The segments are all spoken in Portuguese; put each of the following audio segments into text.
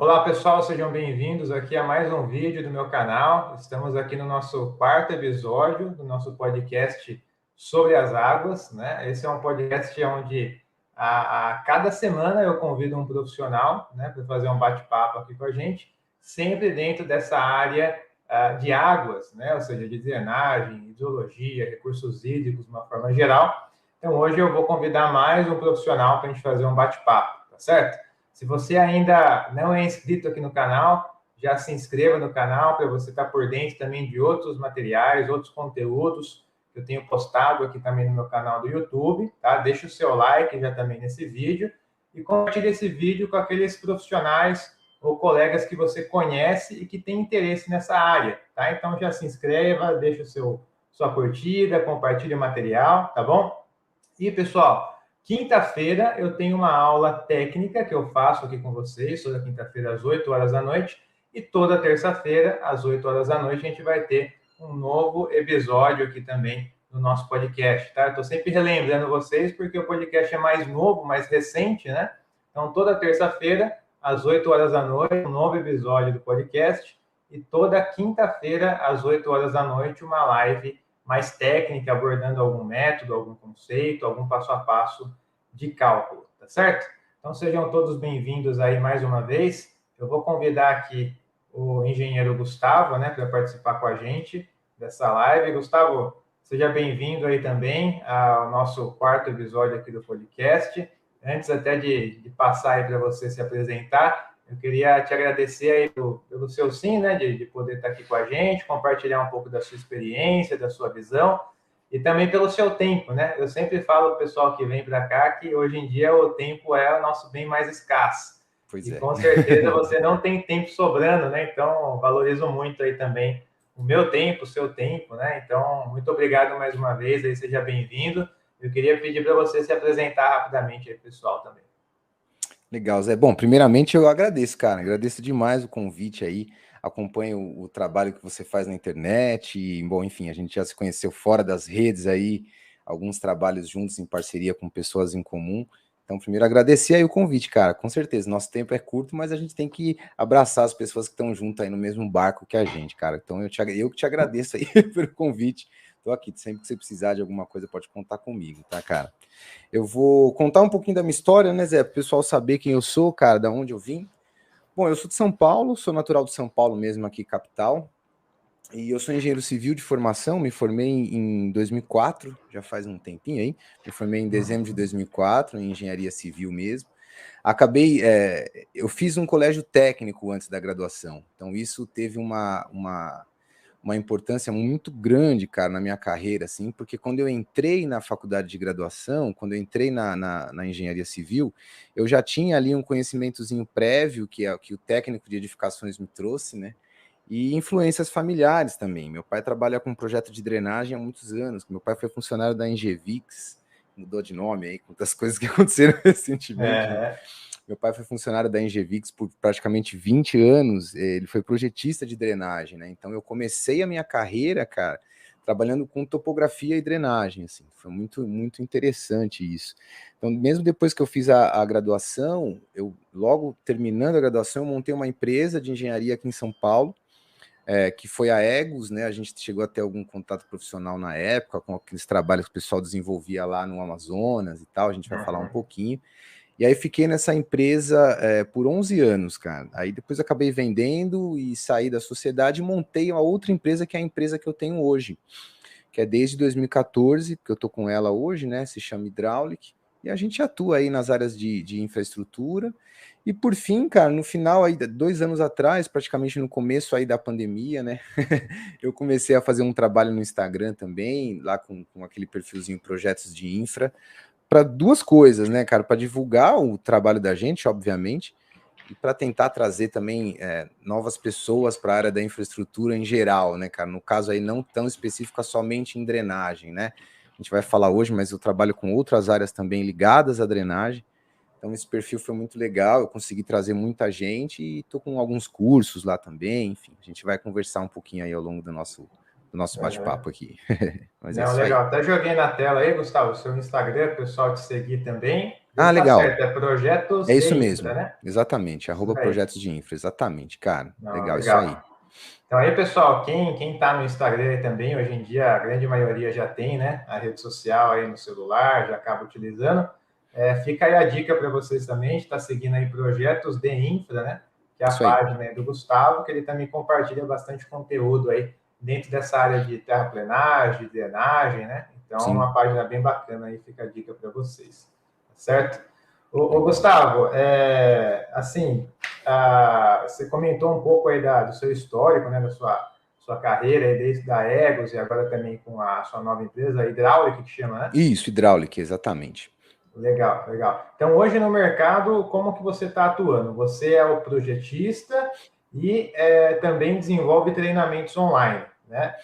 Olá pessoal, sejam bem-vindos aqui a mais um vídeo do meu canal. Estamos aqui no nosso quarto episódio do nosso podcast sobre as águas, né? Esse é um podcast onde a cada semana eu convido um profissional, né, para fazer um bate-papo aqui com a gente, sempre dentro dessa área de águas, né? Ou seja, de drenagem, hidrologia, recursos hídricos de uma forma geral. Então hoje eu vou convidar mais um profissional para a gente fazer um bate-papo, tá certo? Se você ainda não é inscrito aqui no canal, já se inscreva no canal para você estar por dentro também de outros materiais, outros conteúdos que eu tenho postado aqui também no meu canal do YouTube, tá? Deixa o seu like já também nesse vídeo e compartilhe esse vídeo com aqueles profissionais ou colegas que você conhece e que tem interesse nessa área, tá? Então já se inscreva, deixa sua curtida, compartilhe o material, tá bom? E, pessoal, quinta-feira eu tenho uma aula técnica que eu faço aqui com vocês, toda quinta-feira às 8 horas da noite, e toda terça-feira, às 8 horas da noite, a gente vai ter um novo episódio aqui também no nosso podcast, tá? Eu estou sempre relembrando vocês, porque o podcast é mais novo, mais recente, né? Então, toda terça-feira, às 8 horas da noite, um novo episódio do podcast, e toda quinta-feira, às 8 horas da noite, uma live mais técnica, abordando algum método, algum conceito, algum passo a passo de cálculo, tá certo? Então sejam todos bem-vindos aí mais uma vez. Eu vou convidar aqui o engenheiro Gustavo, né, para participar com a gente dessa live. Gustavo, seja bem-vindo aí também ao nosso quarto episódio aqui do podcast. Antes até de passar aí para você se apresentar, eu queria te agradecer aí pelo seu sim, né, de poder estar aqui com a gente, compartilhar um pouco da sua experiência, da sua visão, e também pelo seu tempo, né? Eu sempre falo para o pessoal que vem para cá que hoje em dia o tempo é o nosso bem mais escasso. Pois E é. com certeza você não tem tempo sobrando, né? Então, valorizo muito aí também o meu tempo, o seu tempo, né? Então, muito obrigado mais uma vez, aí seja bem-vindo. Eu queria pedir para você se apresentar rapidamente aí, pessoal, também. Legal, Zé. Bom, primeiramente eu agradeço, cara. Agradeço demais o convite aí. Acompanho o trabalho que você faz na internet. E, bom, enfim, a gente já se conheceu fora das redes aí, alguns trabalhos juntos em parceria com pessoas em comum. Então, primeiro agradecer aí o convite, cara. Com certeza, nosso tempo é curto, mas a gente tem que abraçar as pessoas que estão junto aí no mesmo barco que a gente, cara. Então, eu que te agradeço aí pelo convite. Tô aqui, sempre que você precisar de alguma coisa, pode contar comigo, tá, cara? Eu vou contar um pouquinho da minha história, né, Zé? Para o pessoal saber quem eu sou, cara, da onde eu vim. Bom, eu sou de São Paulo, sou natural de São Paulo mesmo, aqui capital. E eu sou engenheiro civil de formação, me formei em 2004, já faz um tempinho aí. Me formei em dezembro de 2004, em engenharia civil mesmo. Acabei, eu fiz um colégio técnico antes da graduação, então isso teve uma importância muito grande, cara, na minha carreira, assim, porque quando eu entrei na faculdade de graduação, quando eu entrei na engenharia civil, eu já tinha ali um conhecimentozinho prévio que o técnico de edificações me trouxe, né? E influências familiares também. Meu pai trabalha com projeto de drenagem há muitos anos. Meu pai foi funcionário da Engevix, mudou de nome aí, com as coisas que aconteceram recentemente, né? É, Meu pai foi funcionário da Engevix por praticamente 20 anos, ele foi projetista de drenagem, né? Então eu comecei a minha carreira, cara, trabalhando com topografia e drenagem, assim, foi muito, muito interessante isso. Então, mesmo depois que eu fiz a graduação, eu logo terminando a graduação, eu montei uma empresa de engenharia aqui em São Paulo, que foi a Egos, né? A gente chegou a ter algum contato profissional na época, com aqueles trabalhos que o pessoal desenvolvia lá no Amazonas e tal, a gente vai falar um pouquinho. E aí fiquei nessa empresa por 11 anos, cara. Aí depois acabei vendendo e saí da sociedade e montei uma outra empresa, que é a empresa que eu tenho hoje, que é desde 2014, que eu tô com ela hoje, né? Se chama Hydraulic. E a gente atua aí nas áreas de infraestrutura. E por fim, cara, no final aí, 2 anos atrás, praticamente no começo aí da pandemia, né? Eu comecei a fazer um trabalho no Instagram também, lá com aquele perfilzinho Projetos de Infra, para duas coisas, né, cara? Para divulgar o trabalho da gente, obviamente, e para tentar trazer também novas pessoas para a área da infraestrutura em geral, né, cara? No caso aí, não tão específica somente em drenagem, né? A gente vai falar hoje, mas eu trabalho com outras áreas também ligadas à drenagem. Então, esse perfil foi muito legal, eu consegui trazer muita gente e estou com alguns cursos lá também, enfim, a gente vai conversar um pouquinho aí ao longo do nosso bate-papo é. aqui. Mas é Não, isso aí. legal. Até joguei na tela aí, Gustavo, o seu Instagram, o pessoal te seguir também. Ele tá legal. certo, é Projetos É isso de mesmo. Infra, né? Exatamente. Isso @ aí. Projetos de Infra. Exatamente, cara. Não, Legal, isso aí. legal. Então aí, pessoal, quem está no Instagram também, hoje em dia a grande maioria já tem, né? A rede social aí no celular, já acaba utilizando. Fica aí a dica para vocês também, a gente está seguindo aí Projetos de Infra, né? Que é a Isso aí. página aí do Gustavo, que ele também compartilha bastante conteúdo aí dentro dessa área de terraplenagem, de drenagem, né? Então, Sim. uma página bem bacana aí, fica a dica para vocês, tá certo? Ô, Legal. Gustavo, assim, você comentou um pouco aí do seu histórico, né, da sua carreira, aí, desde a Egos e agora também com a sua nova empresa, a Hidráulica, que chama, né? Isso, hidráulica, exatamente. Legal, legal. Então, hoje no mercado, como que você está atuando? Você é o projetista e também desenvolve treinamentos online, né?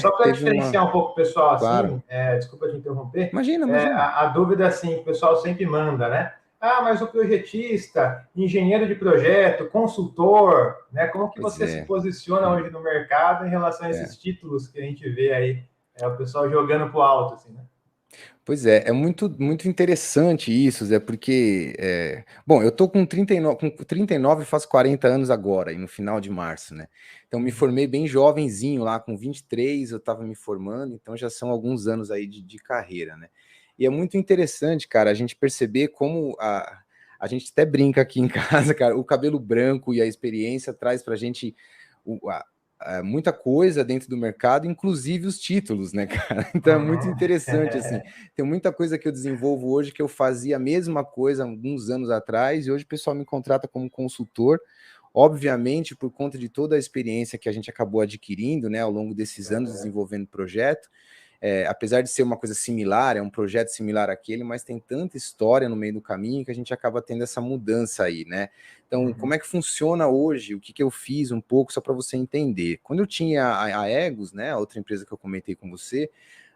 Só para Teve uma... diferenciar um pouco o pessoal, Claro. assim, desculpa te interromper, Imagina, imagina. a dúvida, assim, que o pessoal sempre manda, né? Ah, mas o projetista, engenheiro de projeto, consultor, né? Como que Pois você se é. posiciona hoje no mercado em relação a esses títulos que a gente vê aí, o pessoal jogando pro alto, assim, né? Pois é, é muito, muito interessante isso, Zé, porque, bom, eu tô com 39, faço 40 anos agora, e no final de março, né? Então, me formei bem jovenzinho lá, com 23 eu tava me formando, então já são alguns anos aí de carreira, né? E é muito interessante, cara, a gente perceber como a gente até brinca aqui em casa, cara, o cabelo branco e a experiência traz pra gente muita coisa dentro do mercado, inclusive os títulos, né, cara? Então é muito interessante, assim. Tem muita coisa que eu desenvolvo hoje que eu fazia a mesma coisa alguns anos atrás e hoje o pessoal me contrata como consultor, obviamente por conta de toda a experiência que a gente acabou adquirindo, né, ao longo desses anos desenvolvendo projeto. Apesar de ser uma coisa similar, é um projeto similar àquele, mas tem tanta história no meio do caminho que a gente acaba tendo essa mudança aí, né? Então, como é que funciona hoje? O que eu fiz um pouco, só para você entender. Quando eu tinha a Egos, né, a outra empresa que eu comentei com você,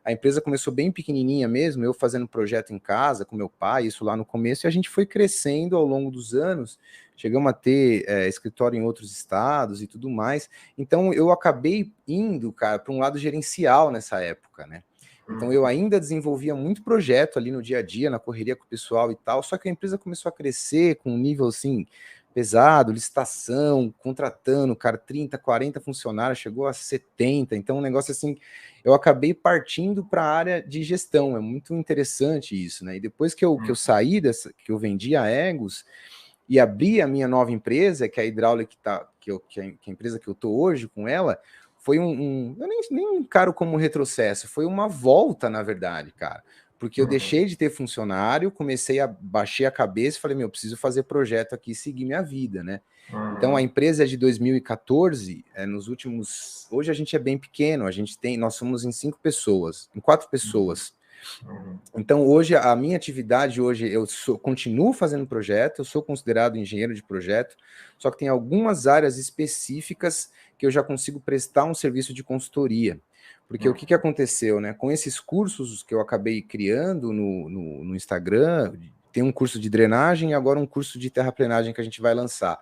a empresa começou bem pequenininha mesmo, eu fazendo projeto em casa com meu pai, isso lá no começo, e a gente foi crescendo ao longo dos anos, chegamos a ter escritório em outros estados e tudo mais. Então, eu acabei indo, cara, para um lado gerencial nessa época, né? Então, eu ainda desenvolvia muito projeto ali no dia a dia, na correria com o pessoal e tal, só que a empresa começou a crescer com um nível, assim, pesado, licitação, contratando, cara, 30, 40 funcionários, chegou a 70, então um negócio assim, eu acabei partindo para a área de gestão, é muito interessante isso, né? E depois que eu saí dessa, que eu vendi a Egos, e abri a minha nova empresa, que é a Hidráulica, que é a empresa que eu estou hoje com ela, foi eu nem encaro como um retrocesso, foi uma volta, na verdade, cara. Porque eu deixei de ter funcionário, baixei a cabeça e falei, meu, eu preciso fazer projeto aqui e seguir minha vida, né? Então a empresa é de 2014, hoje a gente é bem pequeno, nós somos em 4 pessoas. Então, hoje, a minha atividade, continuo fazendo projeto, eu sou considerado engenheiro de projeto, só que tem algumas áreas específicas que eu já consigo prestar um serviço de consultoria. Porque o que aconteceu, né? Com esses cursos que eu acabei criando no Instagram, tem um curso de drenagem e agora um curso de terraplenagem que a gente vai lançar.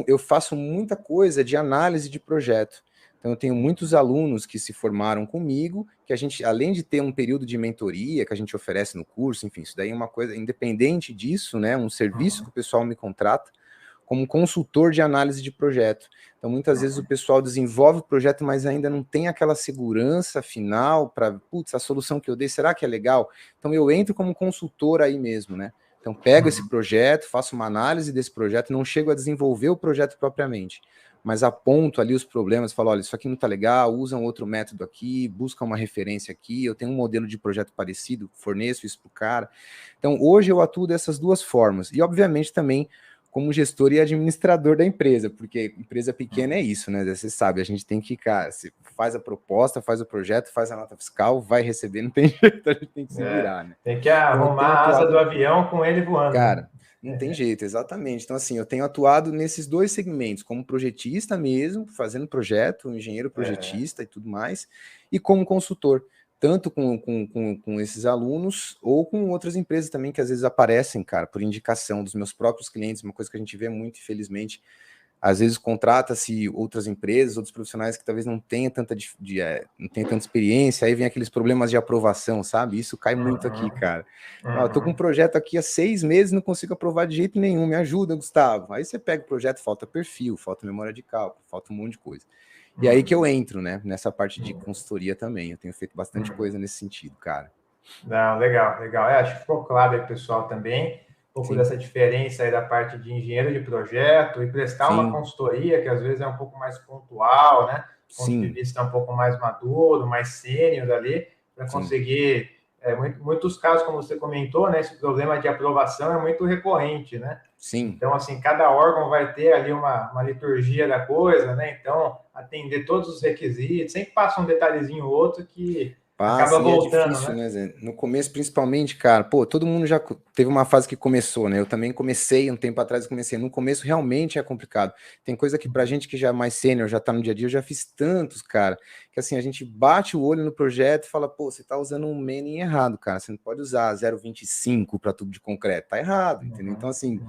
Eu faço muita coisa de análise de projeto. Então, eu tenho muitos alunos que se formaram comigo, que a gente, além de ter um período de mentoria que a gente oferece no curso, enfim, isso daí é uma coisa independente disso, né? Um serviço que o pessoal me contrata como consultor de análise de projeto. Então, muitas vezes o pessoal desenvolve o projeto, mas ainda não tem aquela segurança final para, putz, a solução que eu dei, será que é legal? Então, eu entro como consultor aí mesmo, né? Então, pego esse projeto, faço uma análise desse projeto, não chego a desenvolver o projeto propriamente, mas aponto ali os problemas, falo, olha, isso aqui não está legal, usa um outro método aqui, busca uma referência aqui, eu tenho um modelo de projeto parecido, forneço isso para o cara. Então, hoje eu atuo dessas duas formas, e obviamente também como gestor e administrador da empresa, porque empresa pequena é isso, né? Você sabe, a gente tem que, cara, você faz a proposta, faz o projeto, faz a nota fiscal, vai receber, não tem jeito, a gente tem que se virar, né? Tem que Então, eu arrumar tenho a asa do atuado... avião com ele voando, né? Cara, não tem jeito, exatamente. Então, assim, eu tenho atuado nesses dois segmentos, como projetista mesmo, fazendo projeto, engenheiro projetista e tudo mais, e como consultor, tanto com esses alunos ou com outras empresas também que às vezes aparecem, cara, por indicação dos meus próprios clientes, uma coisa que a gente vê muito, infelizmente, às vezes contrata-se outras empresas, outros profissionais que talvez não tenham não tenham tanta experiência, aí vem aqueles problemas de aprovação, sabe? Isso cai muito aqui, cara. Eu tô com um projeto aqui há 6 meses, não consigo aprovar de jeito nenhum, me ajuda, Gustavo. Aí você pega o projeto, falta perfil, falta memória de cálculo, falta um monte de coisa. E aí que eu entro, né, nessa parte de consultoria também. Eu tenho feito bastante coisa nesse sentido, cara. Não, legal, legal. Acho que ficou claro aí, pessoal, também um pouco dessa diferença aí da parte de engenheiro de projeto e prestar uma consultoria, que às vezes é um pouco mais pontual, né? Do ponto de vista um pouco mais maduro, mais sênior ali, para conseguir, muitos casos, como você comentou, né? Esse problema de aprovação é muito recorrente, né? Sim. Então, assim, cada órgão vai ter ali uma liturgia da coisa, né? Então, atender todos os requisitos, sempre passa um detalhezinho ou outro que acaba voltando, é difícil, né, Zé? No começo, principalmente, cara, pô, todo mundo já teve uma fase que começou, né? Eu também comecei um tempo atrás, comecei. No começo realmente é complicado. Tem coisa que pra gente que já é mais sênior, já tá no dia a dia, eu já fiz tantos, cara, que assim, a gente bate o olho no projeto e fala, pô, você tá usando um mening errado, cara. Você não pode usar 0,25 para tubo de concreto, tá errado, entendeu? Então, assim,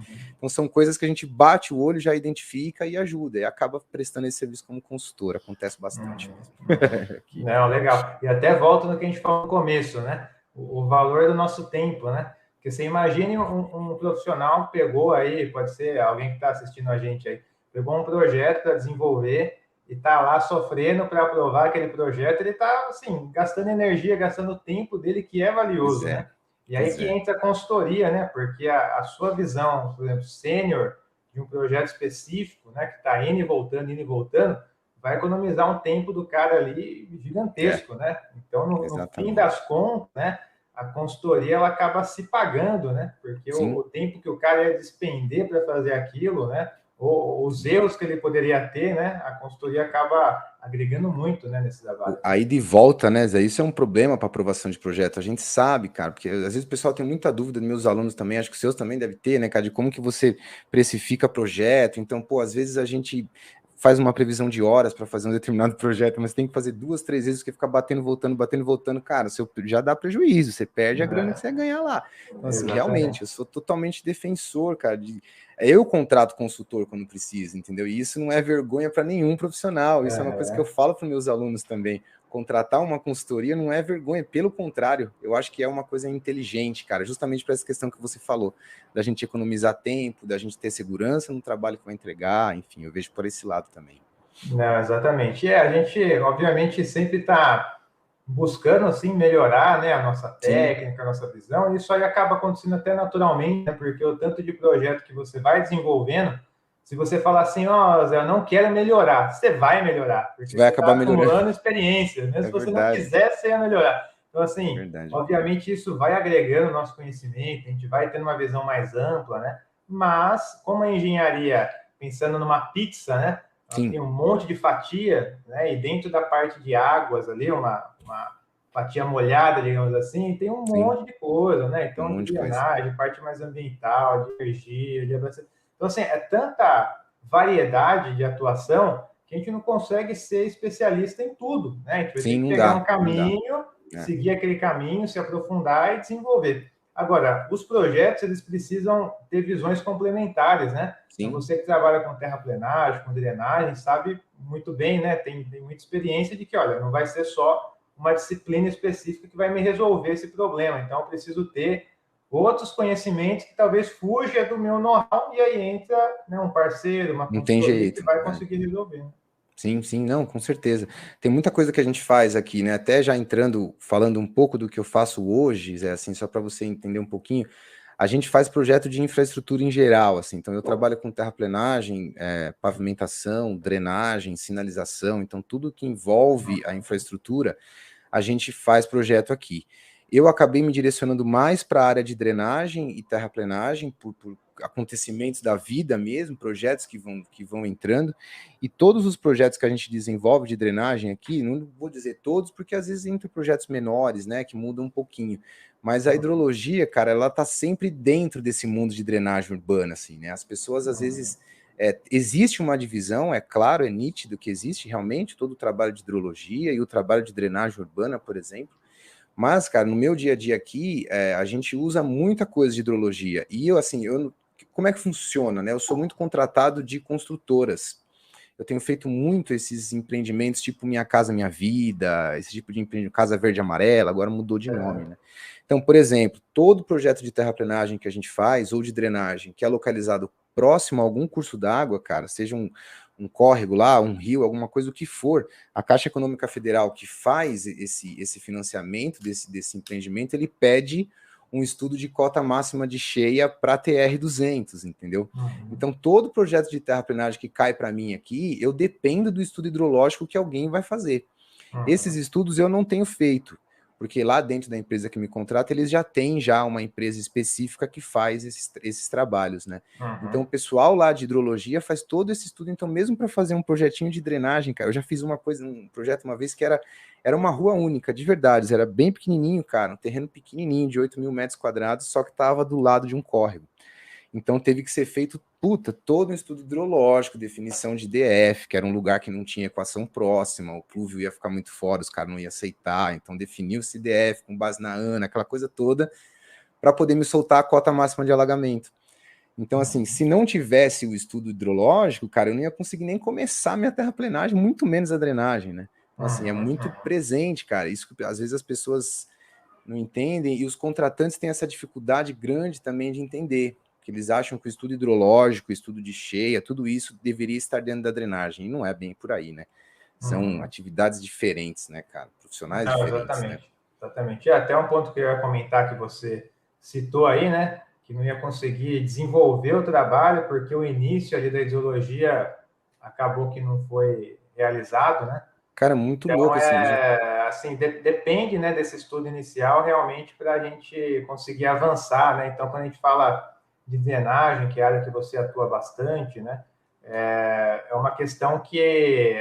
são coisas que a gente bate o olho, já identifica e ajuda, e acaba prestando esse serviço como consultor. Acontece bastante mesmo. Não, legal. E até volta no que a gente falou no começo, né? O valor do nosso tempo, né? Porque você imagine um profissional pegou aí, pode ser alguém que está assistindo a gente aí, pegou um projeto para desenvolver e está lá sofrendo para aprovar aquele projeto, ele está, assim, gastando energia, gastando tempo dele, que é valioso, né? E aí que entra a consultoria, né? Porque a sua visão, por exemplo, sênior de um projeto específico, né? Que está indo e voltando, vai economizar um tempo do cara ali gigantesco, né? Então, no fim das contas, né? A consultoria ela acaba se pagando, né? Porque o tempo que o cara ia despender para fazer aquilo, né? Ou os erros que ele poderia ter, né? A consultoria acaba agregando muito, né? Nesse trabalho. Aí de volta, né, Zé? Isso é um problema para aprovação de projeto. A gente sabe, cara, porque às vezes o pessoal tem muita dúvida, meus alunos também, acho que os seus também deve ter, né, cara, de como que você precifica projeto. Então, pô, às vezes a gente faz uma previsão de horas para fazer um determinado projeto, mas tem que fazer 2, 3 vezes, porque ficar batendo, voltando, cara, já dá prejuízo, você perde a grana que você ia ganhar lá. Então, assim, realmente, eu sou totalmente defensor, cara, eu contrato consultor quando preciso, entendeu? E isso não é vergonha para nenhum profissional, isso é uma coisa que eu falo para meus alunos também. Contratar uma consultoria não é vergonha, pelo contrário, eu acho que é uma coisa inteligente, cara, justamente para essa questão que você falou, da gente economizar tempo, da gente ter segurança no trabalho que vai entregar, enfim, eu vejo por esse lado também. Não, exatamente. A gente, obviamente, sempre está buscando, assim, melhorar, né, a nossa técnica, a nossa visão, e isso aí acaba acontecendo até naturalmente, né, porque o tanto de projeto que você vai desenvolvendo, se você falar assim, ó, Zé, eu não quero melhorar, você vai melhorar, porque você vai acabar tá acumulando experiência, mesmo se você não quiser, você ia melhorar. Então, assim, obviamente isso vai agregando o nosso conhecimento, a gente vai tendo uma visão mais ampla, né, mas como a engenharia, pensando numa pizza, né, tem um monte de fatia, né, e dentro da parte de águas ali, uma fatia molhada, digamos assim, tem um monte de coisa, né? Então, de drenagem, parte mais ambiental, de energia, de abastecimento. Então, assim, é tanta variedade de atuação que a gente não consegue ser especialista em tudo, né? A gente vai ter que pegar um caminho, seguir aquele caminho, se aprofundar e desenvolver. Agora, os projetos, eles precisam ter visões complementares, né? Então, você que trabalha com terraplenagem, com drenagem, sabe muito bem, né? Tem muita experiência de que, olha, não vai ser só uma disciplina específica que vai me resolver esse problema. Então, eu preciso ter outros conhecimentos que talvez fuja do meu know-how e aí entra, né, um parceiro, uma consultoria que vai conseguir resolver. Né? Sim, não, com certeza. Tem muita coisa que a gente faz aqui, né? Até já entrando, falando um pouco do que eu faço hoje, Zé, assim, só para você entender um pouquinho, a gente faz projeto de infraestrutura em geral, assim, então eu trabalho com terraplenagem, pavimentação, drenagem, sinalização, então tudo que envolve a infraestrutura, a gente faz projeto aqui. Eu acabei me direcionando mais para a área de drenagem e terraplenagem, por acontecimentos da vida mesmo, projetos que vão entrando, e todos os projetos que a gente desenvolve de drenagem aqui, não vou dizer todos, porque às vezes entram projetos menores, né, que mudam um pouquinho, mas a hidrologia, cara, ela tá sempre dentro desse mundo de drenagem urbana, assim, né, as pessoas às vezes... existe uma divisão, é claro, é nítido que existe realmente todo o trabalho de hidrologia e o trabalho de drenagem urbana, por exemplo, mas, cara, no meu dia a dia aqui, a gente usa muita coisa de hidrologia. E eu, assim, como é que funciona, né? Eu sou muito contratado de construtoras. Eu tenho feito muito esses empreendimentos, tipo Minha Casa Minha Vida, esse tipo de empreendimento, Casa Verde e Amarela, agora mudou de nome, né? Então, por exemplo, todo projeto de terraplenagem que a gente faz, ou de drenagem, que é localizado próximo a algum curso d'água, cara, seja um córrego lá, um rio, alguma coisa, o que for, a Caixa Econômica Federal que faz esse financiamento desse empreendimento, ele pede um estudo de cota máxima de cheia para TR-200, entendeu? Então, todo projeto de terraplenagem que cai para mim aqui, eu dependo do estudo hidrológico que alguém vai fazer. Esses estudos eu não tenho feito, porque lá dentro da empresa que me contrata, eles já têm uma empresa específica que faz esses trabalhos, né? Então, o pessoal lá de hidrologia faz todo esse estudo. Então, mesmo para fazer um projetinho de drenagem, cara, eu já fiz um projeto uma vez que era uma rua única, de verdade, era bem pequenininho, cara, um terreno pequenininho, de 8 mil metros quadrados, só que estava do lado de um córrego. Então teve que ser feito, todo um estudo hidrológico, definição de DF, que era um lugar que não tinha equação próxima, o plúvio ia ficar muito fora, os caras não iam aceitar, então definiu-se DF com base na ANA, aquela coisa toda, para poder me soltar a cota máxima de alagamento. Então, assim, se não tivesse o estudo hidrológico, cara, eu não ia conseguir nem começar a minha terraplenagem, muito menos a drenagem, né? Então, assim, é muito presente, cara, isso que às vezes as pessoas não entendem, e os contratantes têm essa dificuldade grande também de entender, que eles acham que o estudo hidrológico, o estudo de cheia, tudo isso deveria estar dentro da drenagem, e não é bem por aí, né? São atividades diferentes, né, cara? Profissionais Não, diferentes, né? exatamente. E até um ponto que eu ia comentar que você citou aí, né? Que não ia conseguir desenvolver o trabalho porque o início ali da hidrologia acabou que não foi realizado, né? Cara, muito Então, louco, assim. assim, depende, né, desse estudo inicial realmente para a gente conseguir avançar, né? Então, quando a gente fala de drenagem, que é a área que você atua bastante, né? É uma questão que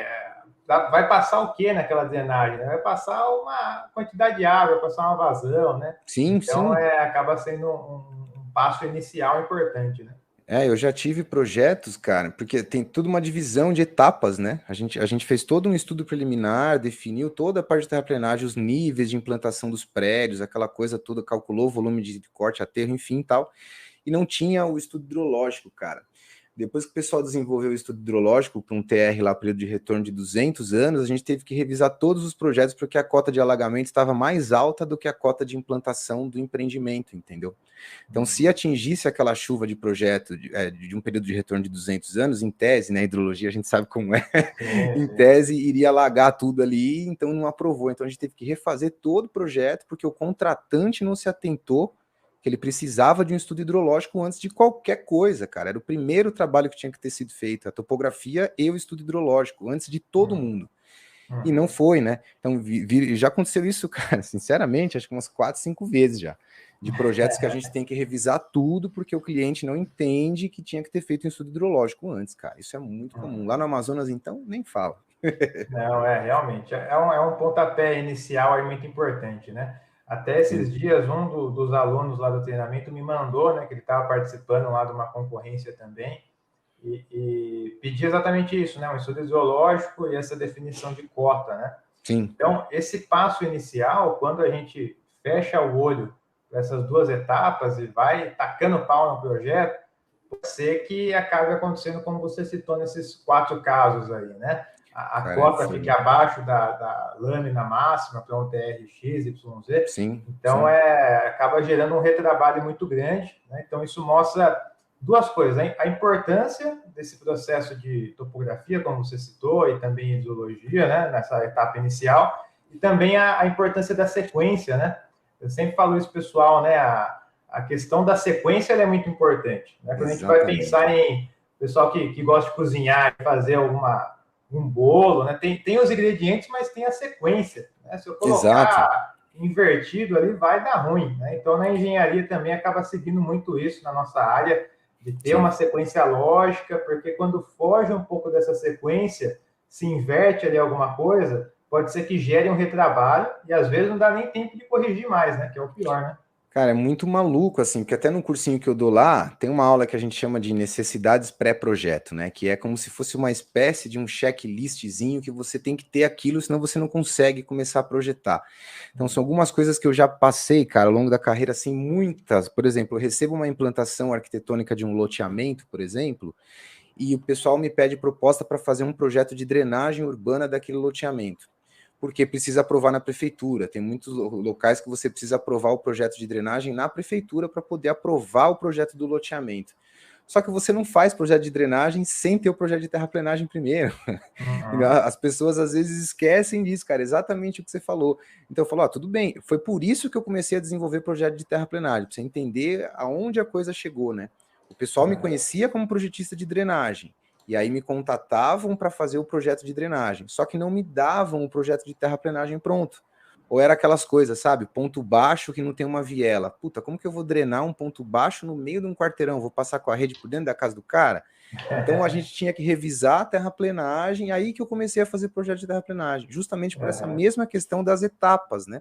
vai passar o quê naquela drenagem? Né? Vai passar uma quantidade de água, vai passar uma vazão, né? Sim, Então, sim. acaba sendo um passo inicial importante, né? Eu já tive projetos, cara, porque tem tudo uma divisão de etapas, né? A gente fez todo um estudo preliminar, definiu toda a parte de terraplenagem, os níveis de implantação dos prédios, aquela coisa toda, calculou o volume de corte, aterro, enfim, tal, e não tinha o estudo hidrológico, cara. Depois que o pessoal desenvolveu o estudo hidrológico para um TR lá, período de retorno de 200 anos, a gente teve que revisar todos os projetos porque a cota de alagamento estava mais alta do que a cota de implantação do empreendimento, entendeu? Então, se atingisse aquela chuva de projeto de um período de retorno de 200 anos, em tese, né, hidrologia a gente sabe como é, em tese iria alagar tudo ali, então não aprovou. Então a gente teve que refazer todo o projeto porque o contratante não se atentou que ele precisava de um estudo hidrológico antes de qualquer coisa, cara. Era o primeiro trabalho que tinha que ter sido feito, a topografia e o estudo hidrológico, antes de todo mundo. E não foi, né? Então, já aconteceu isso, cara, sinceramente, acho que umas 4, 5 vezes já, de projetos que a gente tem que revisar tudo porque o cliente não entende que tinha que ter feito um estudo hidrológico antes, cara. Isso é muito comum. Lá no Amazonas, então, nem fala. Não, realmente. É um pontapé inicial aí muito importante, né? Até esses dias, dos alunos lá do treinamento me mandou, né, que ele estava participando lá de uma concorrência também, e pedia exatamente isso, né? Um estudo zoológico e essa definição de cota, né? Sim. Então, esse passo inicial, quando a gente fecha o olho para essas duas etapas e vai tacando pau no projeto, pode ser que acabe acontecendo como você citou nesses 4 casos aí, né? A cota fique abaixo da lâmina máxima para um TRX, YZ. Sim, então, sim. acaba gerando um retrabalho muito grande, né? Então, isso mostra duas coisas, hein? A importância desse processo de topografia, como você citou, e também em zoologia, né? Nessa etapa inicial, e também a importância da sequência, né? Eu sempre falo isso, pessoal, né? A questão da sequência é muito importante, né? Quando a gente vai pensar em pessoal que gosta de cozinhar e fazer um bolo, né? Tem os ingredientes, mas tem a sequência, né? Se eu colocar invertido ali, vai dar ruim, né? Então, na engenharia também acaba seguindo muito isso na nossa área, de ter uma sequência lógica, porque quando foge um pouco dessa sequência, se inverte ali alguma coisa, pode ser que gere um retrabalho e às vezes não dá nem tempo de corrigir mais, né? Que é o pior, né? Cara, é muito maluco, assim, porque até no cursinho que eu dou lá, tem uma aula que a gente chama de necessidades pré-projeto, né? Que é como se fosse uma espécie de um checklistzinho que você tem que ter aquilo, senão você não consegue começar a projetar. Então, são algumas coisas que eu já passei, cara, ao longo da carreira, assim, muitas. Por exemplo, eu recebo uma implantação arquitetônica de um loteamento, por exemplo, e o pessoal me pede proposta para fazer um projeto de drenagem urbana daquele loteamento, porque precisa aprovar na prefeitura. Tem muitos locais que você precisa aprovar o projeto de drenagem na prefeitura para poder aprovar o projeto do loteamento. Só que você não faz projeto de drenagem sem ter o projeto de terraplenagem primeiro. Uhum. As pessoas às vezes esquecem disso, cara, exatamente o que você falou. Então eu falo, tudo bem, foi por isso que eu comecei a desenvolver projeto de terraplenagem, para você entender aonde a coisa chegou, né? O pessoal me conhecia como projetista de drenagem, e aí me contatavam para fazer o projeto de drenagem, só que não me davam o projeto de terraplenagem pronto. Ou era aquelas coisas, sabe? Ponto baixo que não tem uma viela. Puta, como que eu vou drenar um ponto baixo no meio de um quarteirão? Vou passar com a rede por dentro da casa do cara? Então a gente tinha que revisar a terraplenagem, aí que eu comecei a fazer projeto de terraplenagem, justamente por essa Uhum. mesma questão das etapas, né?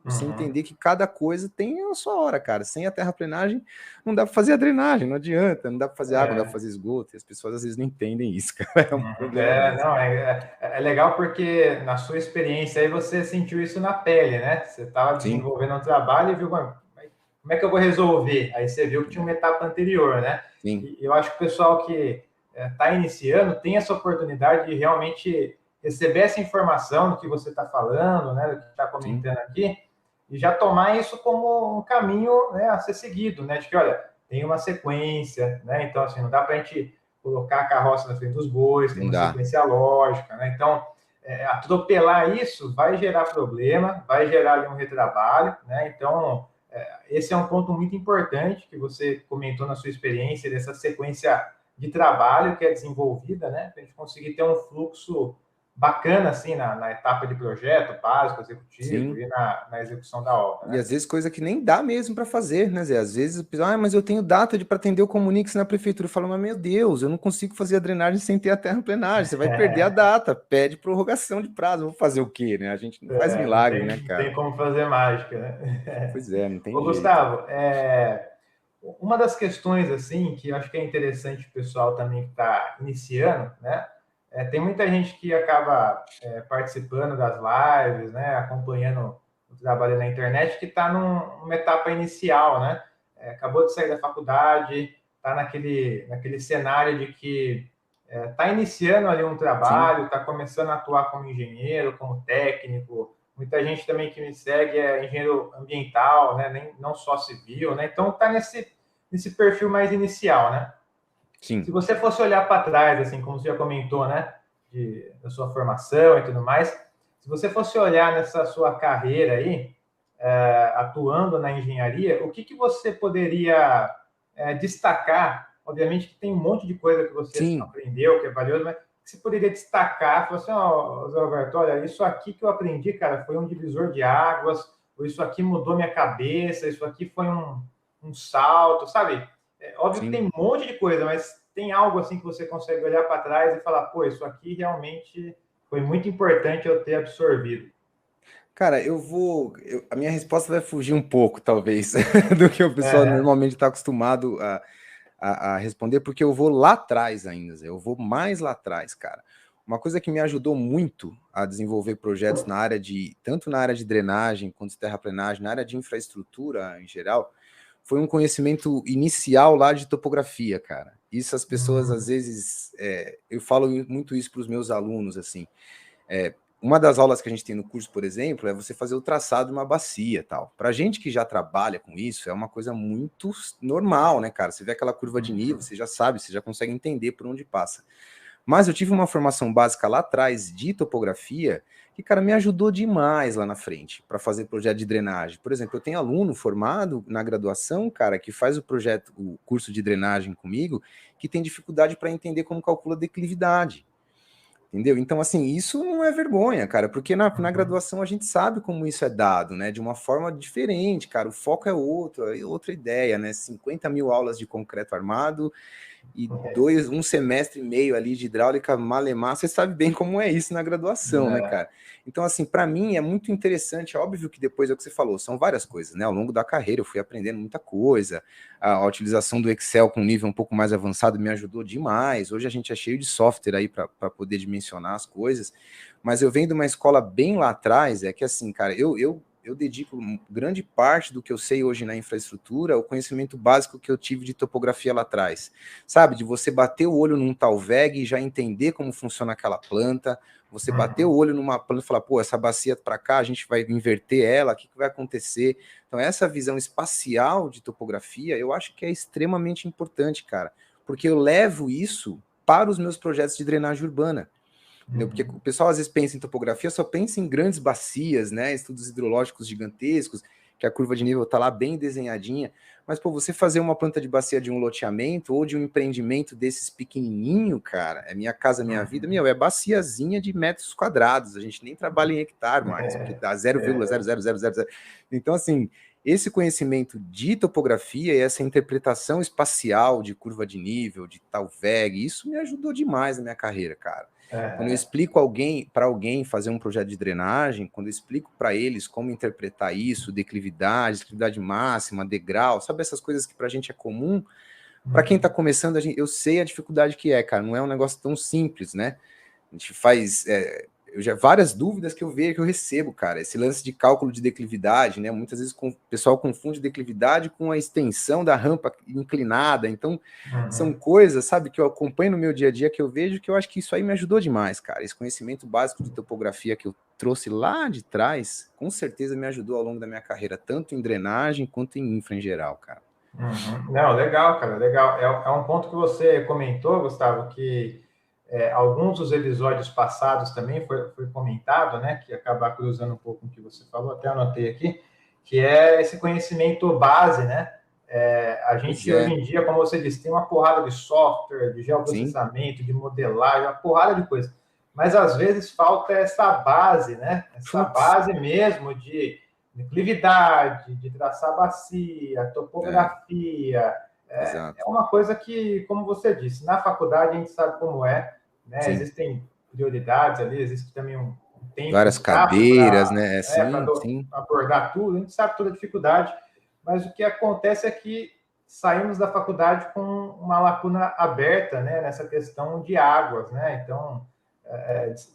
Você Uhum. entender que cada coisa tem a sua hora, cara. Sem a terraplenagem não dá para fazer a drenagem, não adianta, não dá para fazer água, não dá para É. fazer esgoto, e as pessoas às vezes não entendem isso, cara. É um problema É, mesmo. não, é legal porque na sua experiência aí você sentiu isso na pele, né? Você estava Sim, desenvolvendo um trabalho e viu, "Mano, como é que eu vou resolver?" Aí você viu que tinha uma etapa anterior, né? sim, E eu acho que o pessoal que está iniciando tem essa oportunidade de realmente receber essa informação do que você está falando, né? Do que está sim, comentando aqui, e já tomar isso como um caminho, né, a ser seguido, né? De que, olha, tem uma sequência, né? Então, assim, não dá para a gente colocar a carroça na frente dos bois, tem não uma dá. sequência lógica, né? Então, atropelar isso vai gerar problema, vai gerar ali um retrabalho, né? Então, esse é um ponto muito importante que você comentou na sua experiência, dessa sequência de trabalho que é desenvolvida, né? Para a gente conseguir ter um fluxo bacana, assim, na etapa de projeto, básico, executivo Sim. e na execução da obra, E né? às vezes coisa que nem dá mesmo para fazer, né, Zé? Às vezes o pessoal, mas eu tenho data de para atender o Comunix na prefeitura. Eu falo, mas meu Deus, eu não consigo fazer a drenagem sem ter a terraplenagem. Você vai perder a data, pede prorrogação de prazo. Eu vou fazer o quê, né? A gente não faz milagre, né, Não tem cara? como fazer mágica, né? Pois é, não Ô, tem jeito. Gustavo, uma das questões, assim, que eu acho que é interessante o pessoal também que está iniciando, né? Tem muita gente que acaba participando das lives, né? Acompanhando o trabalho na internet, que está numa etapa inicial, né? Acabou de sair da faculdade, está naquele cenário de que está iniciando ali um Sim, trabalho, está começando a atuar como engenheiro, como técnico. Muita gente também que me segue é engenheiro ambiental, né? Não só civil, né? Então está nesse perfil mais inicial, né? Se sim. você fosse olhar para trás, assim, como você já comentou, né, da sua formação e tudo mais, se você fosse olhar nessa sua carreira aí, atuando na engenharia, o que você poderia destacar? Obviamente que tem um monte de coisa que você Sim, aprendeu, que é valioso, mas que você poderia destacar, falar assim, ó, Zé Roberto, olha, isso aqui que eu aprendi, cara, foi um divisor de águas, ou isso aqui mudou minha cabeça, isso aqui foi um salto, sabe? Óbvio que sim. tem um monte de coisa, mas tem algo assim que você consegue olhar para trás e falar, pô, isso aqui realmente foi muito importante eu ter absorvido. Cara, a minha resposta vai fugir um pouco, talvez, do que o pessoal Uhum. normalmente está acostumado a responder, porque eu vou lá atrás ainda, Zé. Eu vou mais lá atrás, cara. Uma coisa que me ajudou muito a desenvolver projetos tanto na área de drenagem quanto de terraplenagem, na área de infraestrutura em geral, foi um conhecimento inicial lá de topografia, cara. Isso as pessoas, às vezes, eu falo muito isso para os meus alunos, assim, uma das aulas que a gente tem no curso, por exemplo, é você fazer o traçado de uma bacia, tal. Para gente que já trabalha com isso, é uma coisa muito normal, né, cara? Você vê aquela curva de nível, você já sabe, você já consegue entender por onde passa. Mas eu tive uma formação básica lá atrás de topografia que, cara, me ajudou demais lá na frente para fazer projeto de drenagem. Por exemplo, eu tenho aluno formado na graduação, cara, que faz o curso de drenagem comigo, que tem dificuldade para entender como calcula declividade. Entendeu? Então, assim, isso não é vergonha, cara, porque na graduação a gente sabe como isso é dado, né? De uma forma diferente, cara. O foco é outra ideia, né? 50 mil aulas de concreto armado e um semestre e meio ali de hidráulica malemar, você sabe bem como é isso na graduação, né, cara? Então, assim, para mim é muito interessante, óbvio que depois é o que você falou, são várias coisas, né? Ao longo da carreira eu fui aprendendo muita coisa, a utilização do Excel com um nível um pouco mais avançado me ajudou demais, hoje a gente é cheio de software aí para poder dimensionar as coisas, mas eu venho de uma escola bem lá atrás, é que assim, cara, eu dedico grande parte do que eu sei hoje na infraestrutura ao conhecimento básico que eu tive de topografia lá atrás. Sabe, de você bater o olho num tal VEG e já entender como funciona aquela planta, você bater o olho numa planta e falar, pô, essa bacia para cá, a gente vai inverter ela, o que vai acontecer? Então, essa visão espacial de topografia, eu acho que é extremamente importante, cara, porque eu levo isso para os meus projetos de drenagem urbana. Porque o pessoal às vezes pensa em topografia, só pensa em grandes bacias, né? Estudos hidrológicos gigantescos, que a curva de nível está lá bem desenhadinha. Mas, pô, você fazer uma planta de bacia de um loteamento ou de um empreendimento desses pequenininho, cara, é Minha Casa Minha Vida, é baciazinha de metros quadrados. A gente nem trabalha em hectare mais, porque dá 0,00000. Então, assim, esse conhecimento de topografia e essa interpretação espacial de curva de nível, de tal VEG, isso me ajudou demais na minha carreira, cara. Quando eu explico para alguém fazer um projeto de drenagem, quando eu explico para eles como interpretar isso, declividade máxima, degrau, sabe essas coisas que para a gente é comum, para quem está começando, eu sei a dificuldade que é, cara, não é um negócio tão simples, né? A gente faz várias dúvidas que eu vejo, que eu recebo, cara, esse lance de cálculo de declividade, né? Muitas vezes o pessoal confunde declividade com a extensão da rampa inclinada, então são coisas, sabe, que eu acompanho no meu dia a dia, que eu vejo, que eu acho que isso aí me ajudou demais, cara. Esse conhecimento básico de topografia que eu trouxe lá de trás, com certeza me ajudou ao longo da minha carreira, tanto em drenagem quanto em infra em geral, cara. Não, legal, cara, legal. É um ponto que você comentou, Gustavo, que alguns dos episódios passados também foi comentado, né, que acaba cruzando um pouco com o que você falou, até anotei aqui, que é esse conhecimento base, né? A gente hoje em dia, como você disse, tem uma porrada de software, de geoprocessamento, de modelagem, uma porrada de coisa. Mas às vezes falta essa base, né? Essa base mesmo de declividade, de traçar bacia, topografia. É uma coisa que, como você disse, na faculdade a gente sabe como é, né? Existem prioridades ali, existe também um tempo. Várias cadeiras, né? Para abordar tudo, a gente sabe toda a dificuldade, mas o que acontece é que saímos da faculdade com uma lacuna aberta, né? Nessa questão de águas, né? Então,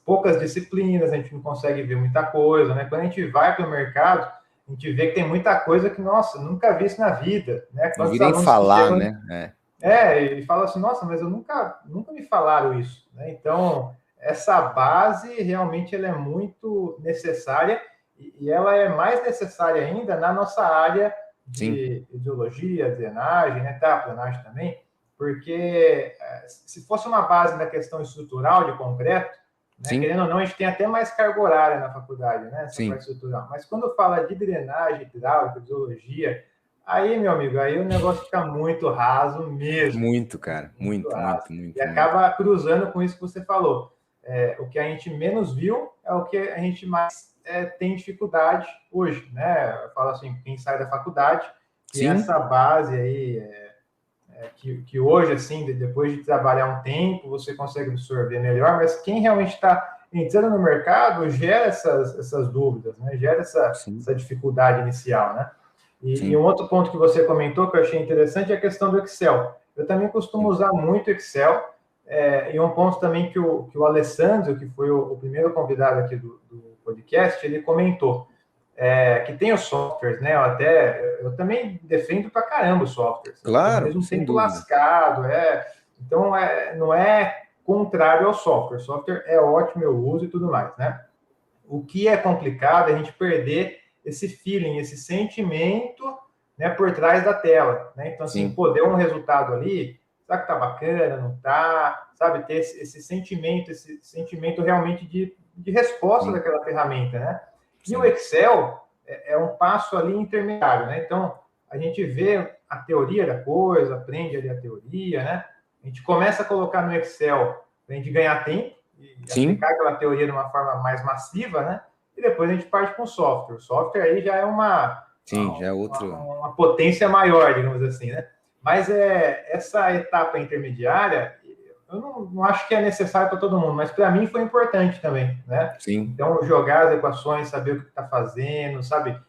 poucas disciplinas, a gente não consegue ver muita coisa, né? Quando a gente vai para o mercado, a gente vê que tem muita coisa que, nossa, nunca vi isso na vida, né? Não vi nem falar, né? E fala assim, nossa, mas eu nunca me falaram isso, né? Então, essa base realmente ela é muito necessária e ela é mais necessária ainda na nossa área de hidrologia, drenagem, né? Terraplanagem também, porque se fosse uma base na questão estrutural de concreto, né, querendo ou não, a gente tem até mais carga horária na faculdade, né? Essa parte estrutural. Mas quando fala de drenagem hidráulica, hidrologia, aí, meu amigo, aí o negócio fica muito raso mesmo. Muito, cara. Muito. E acaba cruzando com isso que você falou. O que a gente menos viu é o que a gente mais tem dificuldade hoje, né? Eu falo assim, quem sai da faculdade, e essa base aí, que hoje, assim, depois de trabalhar um tempo, você consegue absorver melhor, mas quem realmente está entrando no mercado gera essas dúvidas, né? Gera essa dificuldade inicial, né? E um outro ponto que você comentou que eu achei interessante é a questão do Excel. Eu também costumo usar muito Excel, e um ponto também que o Alessandro, que foi o primeiro convidado aqui do podcast, ele comentou que tem os softwares, né? Eu também defendo pra caramba os softwares. Claro, ao mesmo tempo lascado, Então, não é contrário ao software. O software é ótimo, eu uso e tudo mais, né? O que é complicado é a gente perder esse feeling, esse sentimento, né, por trás da tela, né? Então, assim, deu um resultado ali, será que tá bacana, não tá? Sabe, ter esse sentimento realmente de resposta daquela ferramenta, né? E o Excel é um passo ali intermediário, né? Então, a gente vê a teoria da coisa, aprende ali a teoria, né? A gente começa a colocar no Excel para a gente ganhar tempo, e Sim, aplicar aquela teoria de uma forma mais massiva, né? E depois a gente parte com o software. O software aí já é sim, já é outro. uma potência maior, digamos assim, né? Mas essa etapa intermediária, eu não acho que é necessário para todo mundo, mas para mim foi importante também, né? Sim, Então, jogar as equações, saber o que está fazendo, sabe?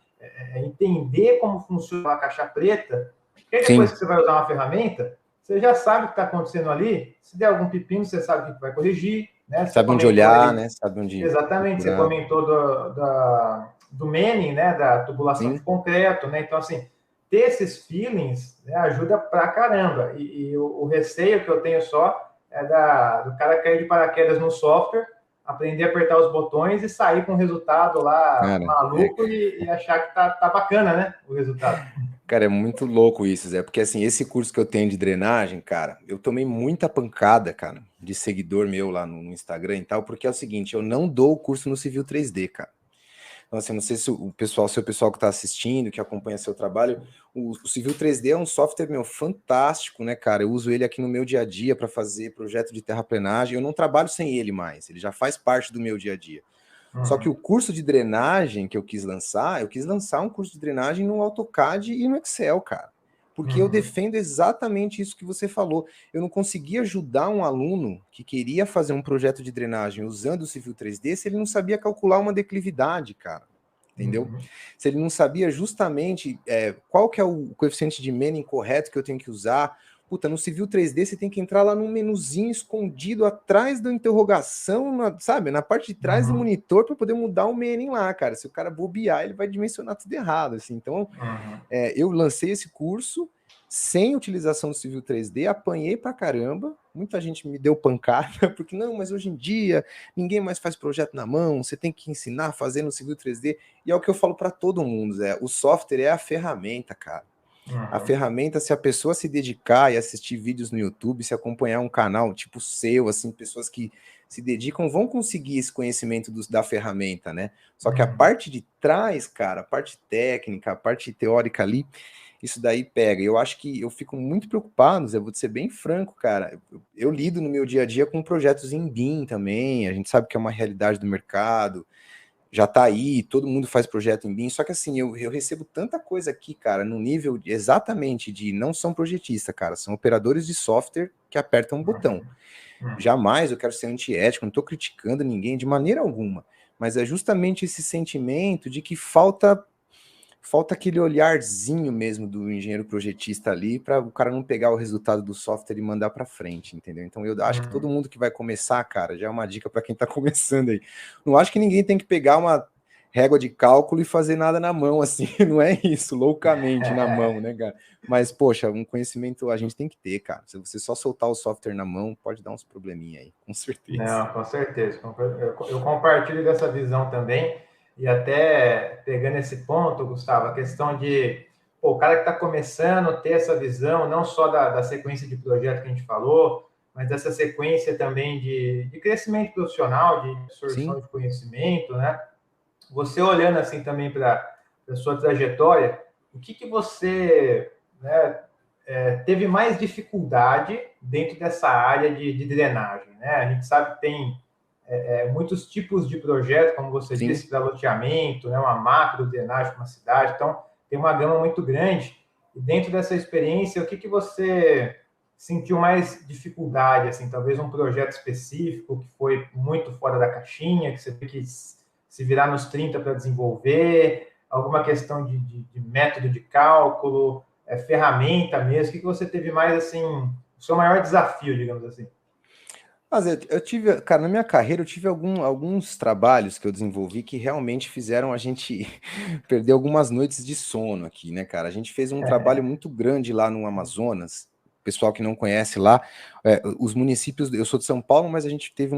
Entender como funciona a caixa preta, porque aí depois sim. que você vai usar uma ferramenta, você já sabe o que está acontecendo ali. Se der algum pepino, você sabe o que vai corrigir, né? Você Sabe onde comentou olhar, aí, né? Sabe onde exatamente, você procurar. comentou do Manning, né? Da tubulação de Sim. concreto, né? Então, assim, ter esses feelings, né, ajuda pra caramba. E o receio que eu tenho só é do cara cair de paraquedas no software, aprender a apertar os botões e sair com o resultado lá Cara, maluco e achar que tá bacana, né? O resultado. cara, é muito louco isso, Zé, porque assim, esse curso que eu tenho de drenagem, cara, eu tomei muita pancada, cara, de seguidor meu lá no Instagram e tal, porque é o seguinte, eu não dou o curso no Civil 3D, cara. Então, assim, não sei se o pessoal, seu pessoal que está assistindo, que acompanha seu trabalho, o Civil 3D é um software, meu, fantástico, né, cara? Eu uso ele aqui no meu dia a dia para fazer projeto de terraplenagem. Eu não trabalho sem ele mais, ele já faz parte do meu dia a dia. Só que Uhum. o curso de drenagem que eu quis lançar um curso de drenagem no AutoCAD e no Excel, cara. Porque eu Uhum. defendo exatamente isso que você falou. Eu não conseguia ajudar um aluno que queria fazer um projeto de drenagem usando o Civil 3D se ele não sabia calcular uma declividade, cara. Entendeu? Uhum. Se ele não sabia justamente qual que é o coeficiente de Manning correto que eu tenho que usar. Puta, no Civil 3D você tem que entrar lá num menuzinho escondido atrás da interrogação, sabe? Na parte de trás do Uhum. monitor para poder mudar o Manning lá, cara. Se o cara bobear, ele vai dimensionar tudo errado, assim. Então, Uhum. eu lancei esse curso sem utilização do Civil 3D, apanhei pra caramba, muita gente me deu pancada, porque não, mas hoje em dia ninguém mais faz projeto na mão, você tem que ensinar a fazer no Civil 3D, e é o que eu falo para todo mundo, Zé, o software é a ferramenta, cara. A Uhum. ferramenta, se a pessoa se dedicar e assistir vídeos no YouTube, se acompanhar um canal tipo seu, assim, pessoas que se dedicam vão conseguir esse conhecimento da ferramenta, né? Só que a Uhum. parte de trás, cara, a parte técnica, a parte teórica ali, isso daí pega. Eu acho que eu fico muito preocupado, Zé, vou ser bem franco, cara. Eu lido no meu dia a dia com projetos em BIM também, a gente sabe que é uma realidade do mercado, já tá aí, todo mundo faz projeto em BIM, só que assim, eu recebo tanta coisa aqui, cara, no nível exatamente de não são projetistas, cara, são operadores de software que apertam um botão. Uhum. Jamais eu quero ser antiético, não tô criticando ninguém de maneira alguma, mas é justamente esse sentimento de que falta aquele olharzinho mesmo do engenheiro projetista ali para o cara não pegar o resultado do software e mandar para frente, entendeu? Então eu acho que todo Uhum. mundo que vai começar, cara, já é uma dica para quem está começando aí. Não acho que ninguém tem que pegar uma régua de cálculo e fazer nada na mão assim, não é isso, loucamente na mão, né, cara? Mas poxa, um conhecimento a gente tem que ter, cara. Se você só soltar o software na mão, pode dar uns probleminha aí, com certeza. Não, com certeza. Eu compartilho dessa visão também. E até pegando esse ponto, Gustavo, a questão de o cara que está começando ter essa visão, não só da sequência de projeto que a gente falou, mas dessa sequência também de crescimento profissional, de absorção Sim, de conhecimento, né? Você olhando assim também para a sua trajetória, o que você, né, teve mais dificuldade dentro dessa área de drenagem, né? A gente sabe que tem muitos tipos de projeto, como você sim. disse, para loteamento, né? Uma macro drenagem para uma cidade, então tem uma gama muito grande. E dentro dessa experiência, o que você sentiu mais dificuldade, assim, talvez um projeto específico que foi muito fora da caixinha, que você teve que se virar nos 30 para desenvolver, alguma questão de método de cálculo, ferramenta mesmo, o que você teve mais, assim, o seu maior desafio, digamos assim? Mas eu tive, cara, na minha carreira eu tive alguns trabalhos que eu desenvolvi que realmente fizeram a gente perder algumas noites de sono aqui, né, cara? A gente fez um trabalho muito grande lá no Amazonas. Pessoal que não conhece lá, os municípios, eu sou de São Paulo, mas a gente teve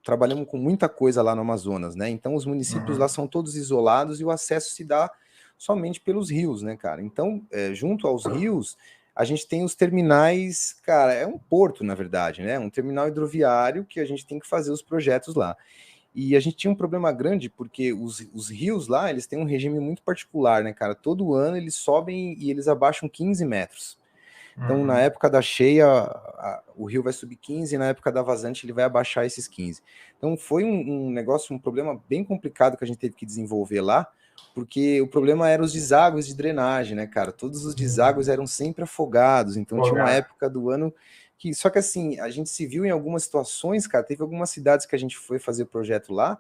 trabalhamos com muita coisa lá no Amazonas, né? Então os municípios lá Uhum, são todos isolados e o acesso se dá somente pelos rios, né, cara? Então, junto aos rios a gente tem os terminais, cara, é um porto, na verdade, né? Um terminal hidroviário que a gente tem que fazer os projetos lá. E a gente tinha um problema grande, porque os rios lá, eles têm um regime muito particular, né, cara? Todo ano eles sobem e eles abaixam 15 metros. Então, na uhum, época da cheia, o rio vai subir 15 e na época da vazante ele vai abaixar esses 15. Então foi um negócio, um problema bem complicado que a gente teve que desenvolver lá, porque o problema era os deságues de drenagem, né, cara? Todos os deságues eram sempre afogados, então tinha uma época do ano que... Só que assim, a gente se viu em algumas situações, cara, teve algumas cidades que a gente foi fazer projeto lá,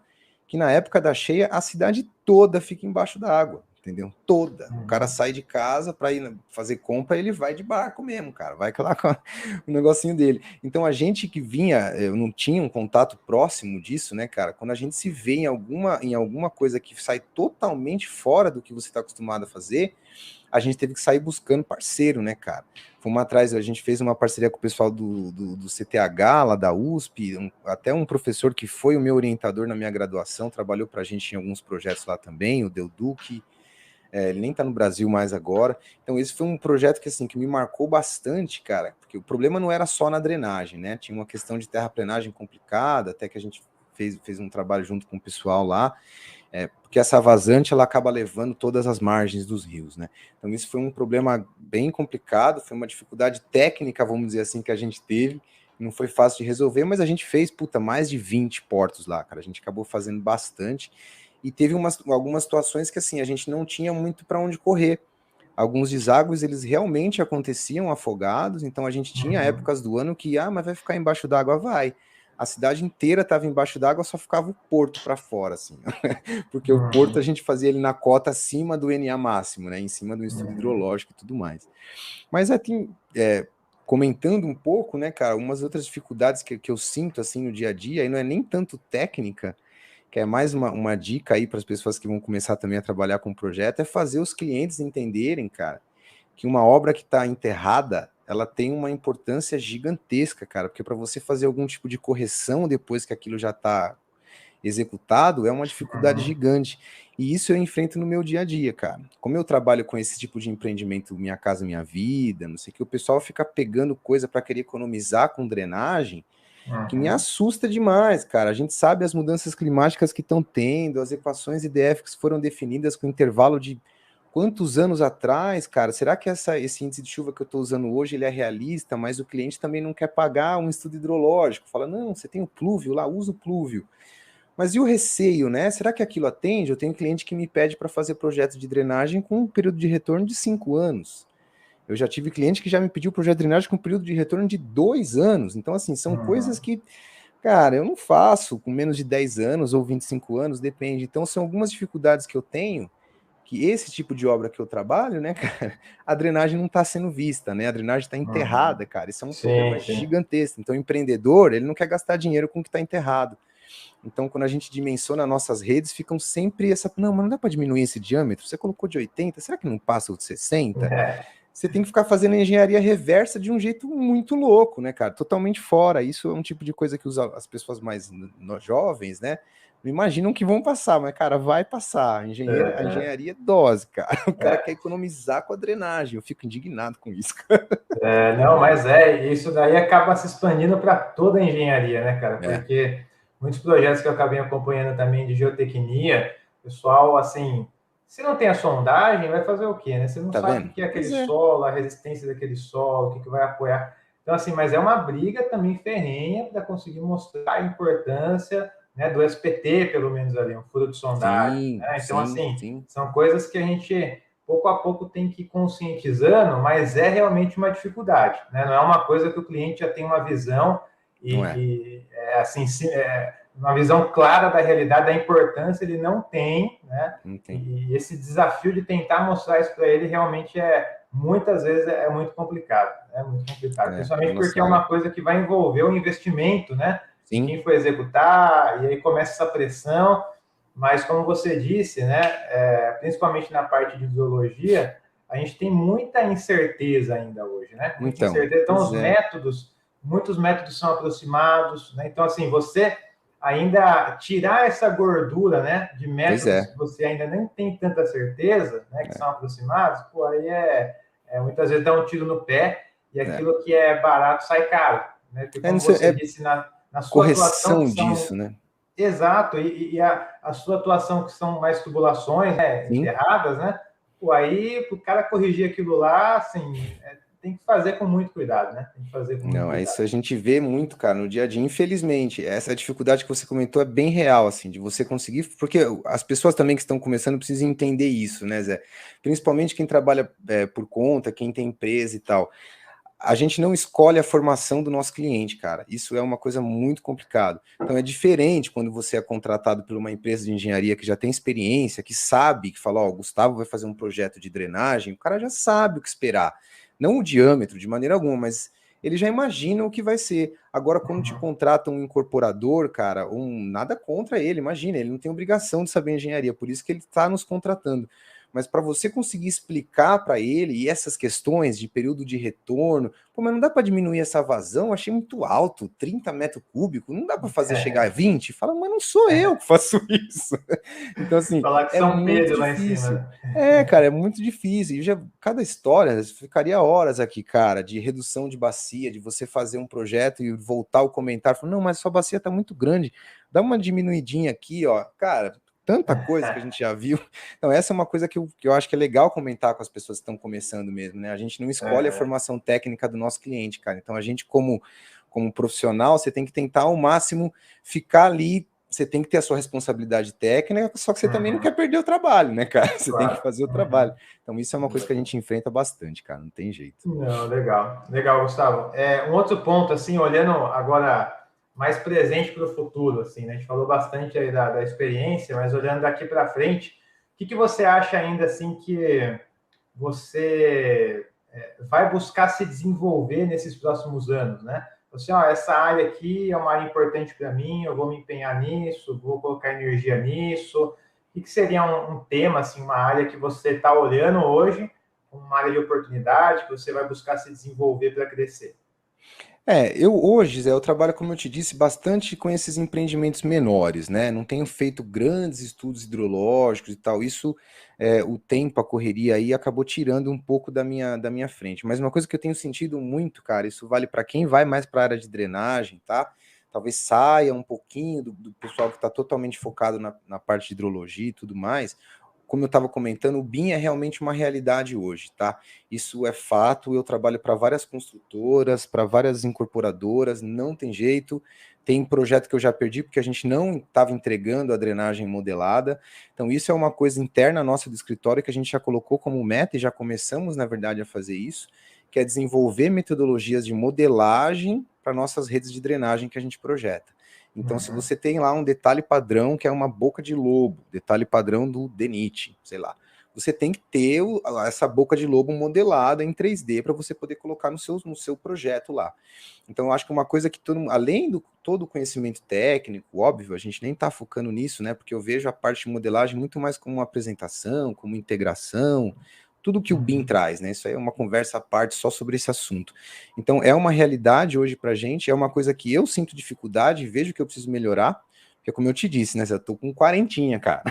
que na época da cheia, a cidade toda fica embaixo da água, entendeu? Toda. O cara sai de casa para ir fazer compra, ele vai de barco mesmo, cara, vai lá com o negocinho dele. Então a gente que vinha, eu não tinha um contato próximo disso, né, cara? Quando a gente se vê em alguma coisa que sai totalmente fora do que você está acostumado a fazer, a gente teve que sair buscando parceiro, né, cara? Fomos atrás, a gente fez uma parceria com o pessoal do CTH, lá da USP, até um professor que foi o meu orientador na minha graduação, trabalhou pra gente em alguns projetos lá também, o Del Duque, ele nem tá no Brasil mais agora. Então esse foi um projeto que, assim, que me marcou bastante, cara, porque o problema não era só na drenagem, né? Tinha uma questão de terraplenagem complicada, até que a gente fez um trabalho junto com o pessoal lá, porque essa vazante ela acaba levando todas as margens dos rios, né? Então isso foi um problema bem complicado, foi uma dificuldade técnica, vamos dizer assim, que a gente teve, não foi fácil de resolver, mas a gente fez, mais de 20 portos lá, cara, a gente acabou fazendo bastante, e teve algumas situações que, assim, a gente não tinha muito para onde correr. Alguns deságues, eles realmente aconteciam afogados, então a gente tinha épocas do ano que, mas vai ficar embaixo d'água, vai. A cidade inteira estava embaixo d'água, só ficava o porto para fora, assim. Porque o porto a gente fazia ele na cota acima do NA máximo, né? Em cima do estudo hidrológico e tudo mais. Mas aqui, comentando um pouco, né, cara, umas outras dificuldades que eu sinto, assim, no dia a dia, e não é nem tanto técnica, que é mais uma dica aí para as pessoas que vão começar também a trabalhar com o projeto, é fazer os clientes entenderem, cara, que uma obra que está enterrada, ela tem uma importância gigantesca, cara, porque para você fazer algum tipo de correção depois que aquilo já está executado, é uma dificuldade gigante. E isso eu enfrento no meu dia a dia, cara. Como eu trabalho com esse tipo de empreendimento, Minha Casa Minha Vida, não sei o que, o pessoal fica pegando coisa para querer economizar com drenagem, que me assusta demais, cara. A gente sabe as mudanças climáticas que estão tendo, as equações IDF que foram definidas com intervalo de quantos anos atrás, cara? Será que esse índice de chuva que eu estou usando hoje ele é realista, mas o cliente também não quer pagar um estudo hidrológico? Fala, não, você tem o plúvio lá, usa o plúvio. Mas e o receio, né? Será que aquilo atende? Eu tenho cliente que me pede para fazer projeto de drenagem com um período de retorno de 5 anos. Eu já tive cliente que já me pediu projeto de drenagem com um período de retorno de 2 anos. Então, assim, são coisas que, cara, eu não faço com menos de 10 anos ou 25 anos, depende. Então, são algumas dificuldades que eu tenho, que esse tipo de obra que eu trabalho, né, cara, a drenagem não está sendo vista, né? A drenagem está enterrada, cara. Isso é um problema gigantesco. Então, o empreendedor, ele não quer gastar dinheiro com o que está enterrado. Então, quando a gente dimensiona nossas redes, ficam sempre não, mas não dá para diminuir esse diâmetro? Você colocou de 80, será que não passa o de 60? Você tem que ficar fazendo engenharia reversa de um jeito muito louco, né, cara? Totalmente fora. Isso é um tipo de coisa que as pessoas mais jovens, né, não imaginam que vão passar, mas, cara, vai passar. A engenharia é dose, cara. O cara quer economizar com a drenagem. Eu fico indignado com isso, cara. Não, mas isso daí acaba se expandindo para toda a engenharia, né, cara? Porque muitos projetos que eu acabei acompanhando também de geotecnia, pessoal, assim, se não tem a sondagem, vai fazer o quê, né? Você não sabe o que é aquele solo, a resistência daquele solo, o que vai apoiar. Então, assim, mas é uma briga também ferrenha para conseguir mostrar a importância, né, do SPT, pelo menos ali, um furo de sondagem. Né? Então, são coisas que a gente pouco a pouco tem que ir conscientizando, mas é realmente uma dificuldade, né? Não é uma coisa que o cliente já tem uma visão uma visão clara da realidade, da importância, ele não tem, né? E esse desafio de tentar mostrar isso para ele realmente muitas vezes é muito complicado, né? Muito complicado, principalmente porque é uma coisa que vai envolver o investimento, né? Sim. Quem for executar, e aí começa essa pressão. Mas, como você disse, né, principalmente na parte de biologia, a gente tem muita incerteza ainda hoje, né? Muita incerteza. Então, muitos métodos são aproximados, né? Então, assim, você ainda tirar essa gordura, né, de métodos que você ainda nem tem tanta certeza, né, que são aproximados, pô, aí muitas vezes dá um tiro no pé e aquilo que é barato sai caro, né? Porque, como você disse, na sua correção atuação, disso, né? Exato, e a sua atuação, que são mais tubulações, né, enterradas, né? Pô, aí, para o cara corrigir aquilo lá, assim, tem que fazer com muito cuidado, né? Tem que fazer com muito Não, é cuidado. isso a gente vê muito, cara, no dia a dia, infelizmente. Essa dificuldade que você comentou é bem real, assim, de você conseguir, porque as pessoas também que estão começando precisam entender isso, né, Zé? Principalmente quem trabalha por conta, quem tem empresa e tal. A gente não escolhe a formação do nosso cliente, cara. Isso é uma coisa muito complicada. Então é diferente quando você é contratado por uma empresa de engenharia que já tem experiência, que sabe, que fala, ó, o Gustavo vai fazer um projeto de drenagem, o cara já sabe o que esperar. Não o diâmetro, de maneira alguma, mas ele já imagina o que vai ser. Agora, quando te contrata um incorporador, cara, nada contra ele, imagina, ele não tem obrigação de saber engenharia, por isso que ele está nos contratando. Mas para você conseguir explicar para ele e essas questões de período de retorno, pô, mas não dá para diminuir essa vazão, achei muito alto, 30 metros cúbicos, não dá para fazer chegar a 20? Fala, mas não sou eu que faço isso. Então, assim, Falar que é São muito Pedro lá em difícil. cima. Cara, é muito difícil. Cada história, ficaria horas aqui, cara, de redução de bacia, de você fazer um projeto e voltar o comentário, falando, não, mas sua bacia tá muito grande, dá uma diminuidinha aqui, ó. Cara, tanta coisa que a gente já viu. Então, essa é uma coisa que eu acho que é legal comentar com as pessoas que estão começando mesmo, né? A gente não escolhe a formação técnica do nosso cliente, cara. Então, a gente, como profissional, você tem que tentar ao máximo ficar ali. Você tem que ter a sua responsabilidade técnica, só que você também não quer perder o trabalho, né, cara? Você tem que fazer o trabalho. Então, isso é uma coisa que a gente enfrenta bastante, cara. Não tem jeito. Não, legal. Legal, Gustavo. Um outro ponto, assim, olhando agora mais presente para o futuro, assim, né? A gente falou bastante aí da experiência, mas olhando daqui para frente, o que você acha ainda, assim, que você vai buscar se desenvolver nesses próximos anos, né? Assim, ó, essa área aqui é uma área importante para mim, eu vou me empenhar nisso, vou colocar energia nisso. O que seria um tema, assim, uma área que você está olhando hoje, uma área de oportunidade que você vai buscar se desenvolver para crescer? Eu hoje, Zé, eu trabalho, como eu te disse, bastante com esses empreendimentos menores, né? Não tenho feito grandes estudos hidrológicos e tal. Isso, o tempo, a correria aí acabou tirando um pouco da minha frente. Mas uma coisa que eu tenho sentido muito, cara, isso vale para quem vai mais para a área de drenagem, tá? Talvez saia um pouquinho do pessoal que está totalmente focado na parte de hidrologia e tudo mais. Como eu estava comentando, o BIM é realmente uma realidade hoje, tá? Isso é fato. Eu trabalho para várias construtoras, para várias incorporadoras, não tem jeito. Tem projeto que eu já perdi porque a gente não estava entregando a drenagem modelada. Então, isso é uma coisa interna nossa do escritório que a gente já colocou como meta e já começamos, na verdade, a fazer isso, que é desenvolver metodologias de modelagem para nossas redes de drenagem que a gente projeta. Então, se você tem lá um detalhe padrão, que é uma boca de lobo, detalhe padrão do DENIT, sei lá, você tem que ter essa boca de lobo modelada em 3D para você poder colocar no seu projeto lá. Então, eu acho que uma coisa que além do todo o conhecimento técnico, óbvio, a gente nem está focando nisso, né? Porque eu vejo a parte de modelagem muito mais como uma apresentação, como integração, tudo que o BIM traz, né? Isso aí é uma conversa à parte só sobre esse assunto. Então, é uma realidade hoje para a gente, é uma coisa que eu sinto dificuldade, vejo que eu preciso melhorar, porque como eu te disse, né? Eu tô com quarentinha, cara.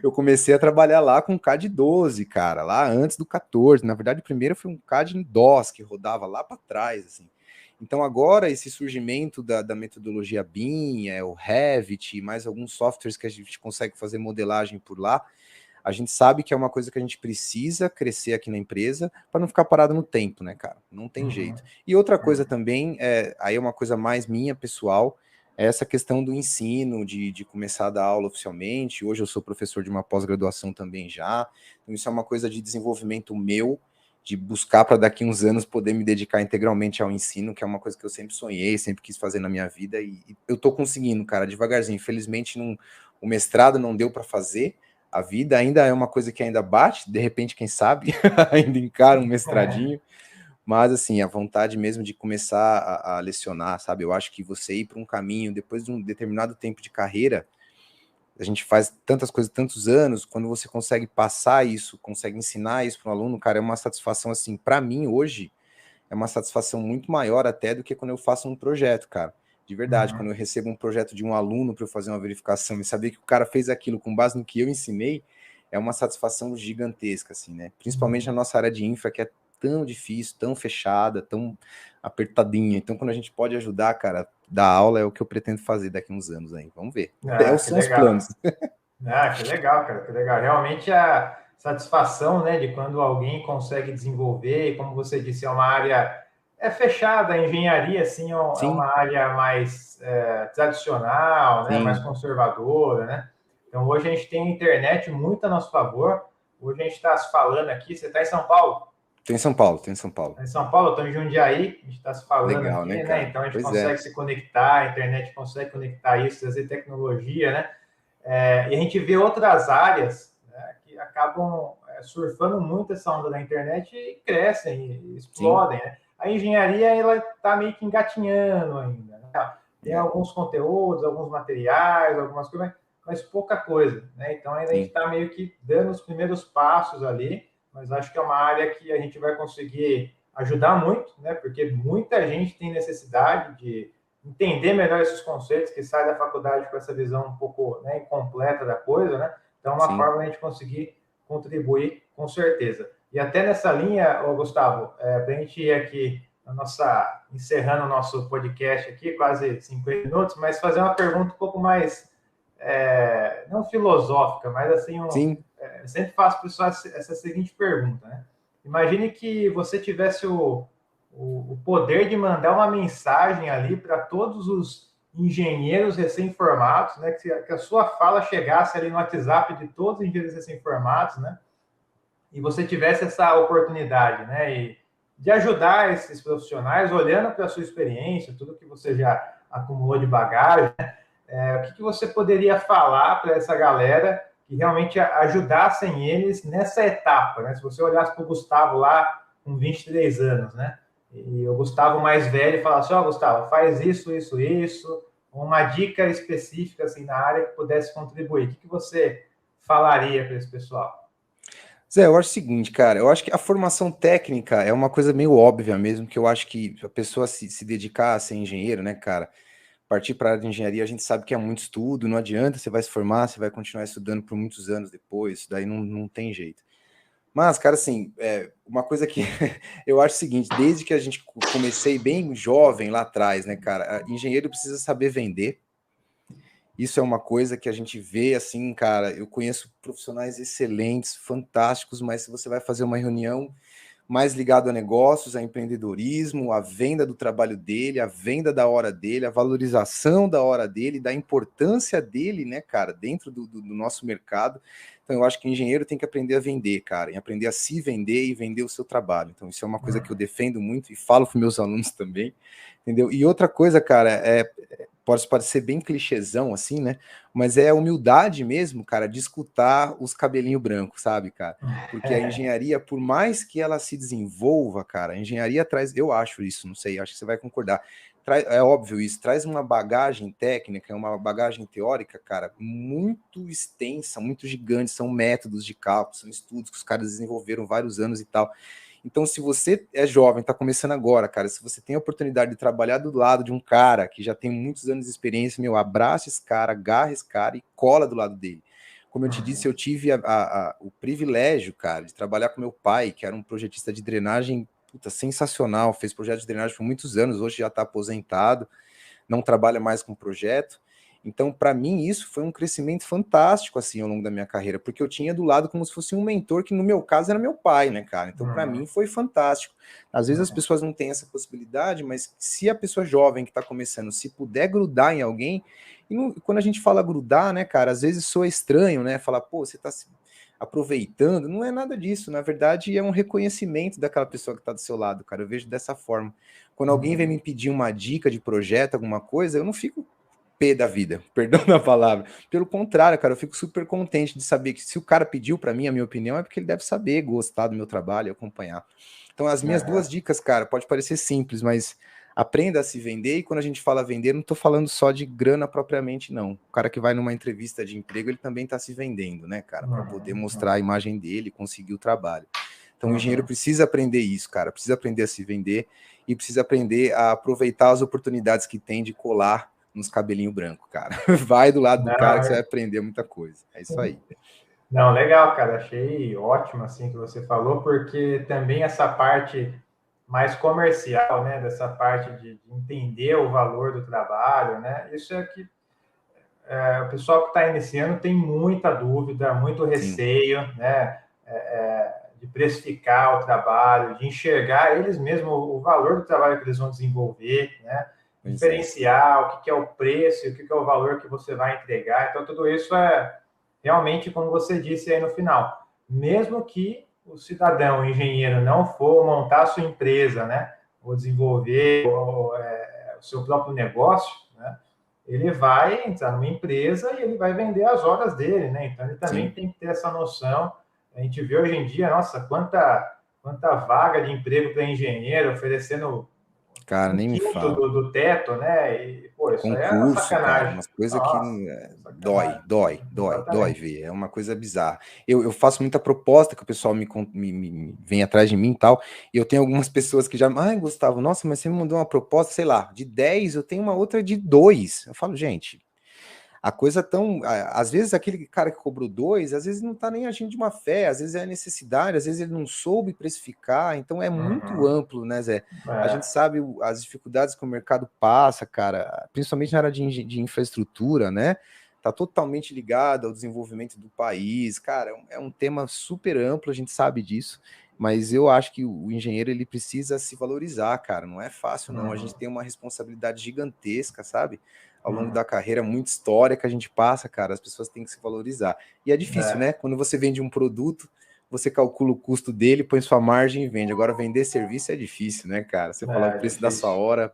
Eu comecei a trabalhar lá com CAD 12, cara, lá antes do 14. Na verdade, o primeiro foi um CAD em DOS, que rodava lá para trás, assim. Então, agora, esse surgimento da metodologia BIM, o Revit, e mais alguns softwares que a gente consegue fazer modelagem por lá, a gente sabe que é uma coisa que a gente precisa crescer aqui na empresa para não ficar parado no tempo, né, cara? Não tem jeito. E outra coisa também, aí é uma coisa mais minha, pessoal, é essa questão do ensino, de começar a dar aula oficialmente. Hoje eu sou professor de uma pós-graduação também já. Então isso é uma coisa de desenvolvimento meu, de buscar para daqui uns anos poder me dedicar integralmente ao ensino, que é uma coisa que eu sempre sonhei, sempre quis fazer na minha vida, e eu tô conseguindo, cara, devagarzinho. Infelizmente, o mestrado não deu para fazer, a vida ainda é uma coisa que ainda bate, de repente, quem sabe, ainda encara um mestradinho, mas assim, a vontade mesmo de começar a lecionar, sabe? Eu acho que você ir para um caminho, depois de um determinado tempo de carreira, a gente faz tantas coisas, tantos anos, quando você consegue passar isso, consegue ensinar isso para um aluno, cara, é uma satisfação, assim, para mim, hoje, é uma satisfação muito maior até do que quando eu faço um projeto, cara. De verdade, quando eu recebo um projeto de um aluno para eu fazer uma verificação e saber que o cara fez aquilo com base no que eu ensinei, é uma satisfação gigantesca, assim, né? Principalmente na nossa área de infra, que é tão difícil, tão fechada, tão apertadinha. Então, quando a gente pode ajudar, cara, dar aula é o que eu pretendo fazer daqui uns anos aí. Vamos ver. Ah, que São os legal. planos. Ah, que legal, cara, que legal. Realmente, satisfação, né, de quando alguém consegue desenvolver, e como você disse, é uma área fechada, a engenharia, assim, é uma Sim, área mais tradicional, né, mais sim. conservadora, né? Então, hoje a gente tem a internet muito a nosso favor. Hoje a gente está se falando aqui, você está em São Paulo? Tô em São Paulo, tô em São Paulo. Em São Paulo, eu estou em Jundiaí, a gente está se falando Legal, né, aqui, né? cara? Então a gente Pois é. consegue se conectar, a internet consegue conectar isso, trazer tecnologia, né? E a gente vê outras áreas, né, que acabam surfando muito essa onda da internet e crescem, e Sim, explodem, né? A engenharia, ela está meio que engatinhando ainda, né? Tem é, alguns conteúdos, alguns materiais, algumas coisas, mas pouca coisa, né? Então ainda a gente sim, está meio que dando os primeiros passos ali, mas acho que é uma área que a gente vai conseguir ajudar muito, né? Porque muita gente tem necessidade de entender melhor esses conceitos, que sai da faculdade com essa visão um pouco, né, incompleta da coisa, né? Então, é uma sim. forma de a gente conseguir contribuir, com certeza. E até nessa linha, ô Gustavo, para a gente ir aqui encerrando o nosso podcast aqui, quase 50 minutos, mas fazer uma pergunta um pouco mais, não filosófica, mas assim, Sim. sempre faço para o pessoal essa seguinte pergunta, né? Imagine que você tivesse o poder de mandar uma mensagem ali para todos os engenheiros recém-formados, né? Que a sua fala chegasse ali no WhatsApp de todos os engenheiros recém-formados, né? E você tivesse essa oportunidade, né? E de ajudar esses profissionais, olhando para a sua experiência, tudo que você já acumulou de bagagem, o que você poderia falar para essa galera que realmente ajudassem eles nessa etapa, né? Se você olhasse para o Gustavo lá com 23 anos, né? E o Gustavo mais velho falasse, ó, Gustavo, faz isso, isso, isso, uma dica específica assim na área que pudesse contribuir. O que você falaria para esse pessoal? Zé, eu acho o seguinte, cara, eu acho que a formação técnica é uma coisa meio óbvia mesmo, que eu acho que a pessoa se dedicar a ser engenheiro, né, cara, partir para a área de engenharia, a gente sabe que é muito estudo, não adianta, você vai se formar, você vai continuar estudando por muitos anos depois, isso daí não tem jeito. Mas, cara, assim, uma coisa que eu acho o seguinte, desde que a gente comecei bem jovem lá atrás, né, cara, engenheiro precisa saber vender. Isso é uma coisa que a gente vê assim, cara. Eu conheço profissionais excelentes, fantásticos, mas se você vai fazer uma reunião mais ligado a negócios, a empreendedorismo, a venda do trabalho dele, a venda da hora dele, a valorização da hora dele, da importância dele, né, cara, dentro do nosso mercado. Então, eu acho que o engenheiro tem que aprender a vender, cara, e aprender a se vender e vender o seu trabalho. Então, isso é uma coisa que eu defendo muito e falo para meus alunos também, entendeu? E outra coisa, cara, pode parecer bem clichêzão, assim, né? Mas é a humildade mesmo, cara, de escutar os cabelinhos brancos, sabe, cara? Porque a engenharia, por mais que ela se desenvolva, cara, a engenharia traz, eu acho isso, não sei, acho que você vai concordar. É óbvio isso, traz uma bagagem técnica, uma bagagem teórica, cara, muito extensa, muito gigante, são métodos de cálculo, são estudos que os caras desenvolveram vários anos e tal. Então, se você é jovem, está começando agora, cara, se você tem a oportunidade de trabalhar do lado de um cara que já tem muitos anos de experiência, meu, abraça esse cara, agarra esse cara e cola do lado dele. Como eu te disse, eu tive o privilégio, cara, de trabalhar com meu pai, que era um projetista de drenagem, puta, sensacional, fez projeto de drenagem por muitos anos, hoje já está aposentado, não trabalha mais com projeto. Então, para mim, isso foi um crescimento fantástico, assim, ao longo da minha carreira, porque eu tinha do lado como se fosse um mentor, que no meu caso era meu pai, né, cara? Então, para mim, foi fantástico. Às vezes as pessoas não têm essa possibilidade, mas se a pessoa jovem que está começando, se puder grudar em alguém, e quando a gente fala grudar, né, cara, às vezes soa estranho, né? Falar, pô, você está se aproveitando, não é nada disso, na verdade é um reconhecimento daquela pessoa que está do seu lado, cara, eu vejo dessa forma. Quando alguém vem me pedir uma dica de projeto, alguma coisa, eu não fico pé da vida, perdão da palavra. Pelo contrário, cara, eu fico super contente de saber que se o cara pediu para mim a minha opinião, é porque ele deve saber, gostar do meu trabalho e acompanhar. Então, as minhas duas dicas, cara, pode parecer simples, mas aprenda a se vender, e quando a gente fala vender, não estou falando só de grana propriamente, não. O cara que vai numa entrevista de emprego, ele também está se vendendo, né, cara, para poder mostrar a imagem dele, conseguir o trabalho. Então, o engenheiro precisa aprender isso, cara, precisa aprender a se vender e precisa aprender a aproveitar as oportunidades que tem de colar nos cabelinhos brancos, cara. Vai do lado do cara que você vai aprender muita coisa. É isso aí. Não, legal, cara. Achei ótimo assim que você falou, porque também essa parte mais comercial, né, dessa parte de entender o valor do trabalho, né? Isso é que o pessoal que está iniciando tem muita dúvida, muito Sim, receio, né? de precificar o trabalho, de enxergar eles mesmos o valor do trabalho que eles vão desenvolver, né? Diferenciar o que é o preço, o que é o valor que você vai entregar. Então, tudo isso é realmente, como você disse aí no final, mesmo que o cidadão, o engenheiro, não for montar a sua empresa, né? Ou desenvolver o seu próprio negócio, né? Ele vai entrar numa empresa e ele vai vender as horas dele, né? Então, ele também tem que ter essa noção. A gente vê hoje em dia, nossa, quanta vaga de emprego para engenheiro oferecendo cara, um nem me quinto fala. do teto, né? E, pô, isso aí é uma Concurso, cara, sacanagem. umas coisas que Nossa, dói, sacanagem. dói Exatamente. ver. É uma coisa bizarra. Eu faço muita proposta que o pessoal vem atrás de mim e tal, e eu tenho algumas pessoas que já, ai, Gustavo, nossa, mas você me mandou uma proposta, sei lá, de 10, eu tenho uma outra de 2. Eu falo, gente, a coisa tão. Às vezes aquele cara que cobrou 2, às vezes não tá nem agindo de má fé, às vezes é necessidade, às vezes ele não soube precificar, então é muito amplo, né, Zé? A gente sabe as dificuldades que o mercado passa, cara, principalmente na área de infraestrutura, né? Tá totalmente ligado ao desenvolvimento do país, cara, é um tema super amplo, a gente sabe disso, mas eu acho que o engenheiro ele precisa se valorizar, cara, não é fácil não, a gente tem uma responsabilidade gigantesca, sabe? Ao longo da carreira, muita história que a gente passa, cara, as pessoas têm que se valorizar. E é difícil, né? Quando você vende um produto, você calcula o custo dele, põe sua margem e vende. Agora, vender serviço é difícil, né, cara? Você falar o preço da sua hora,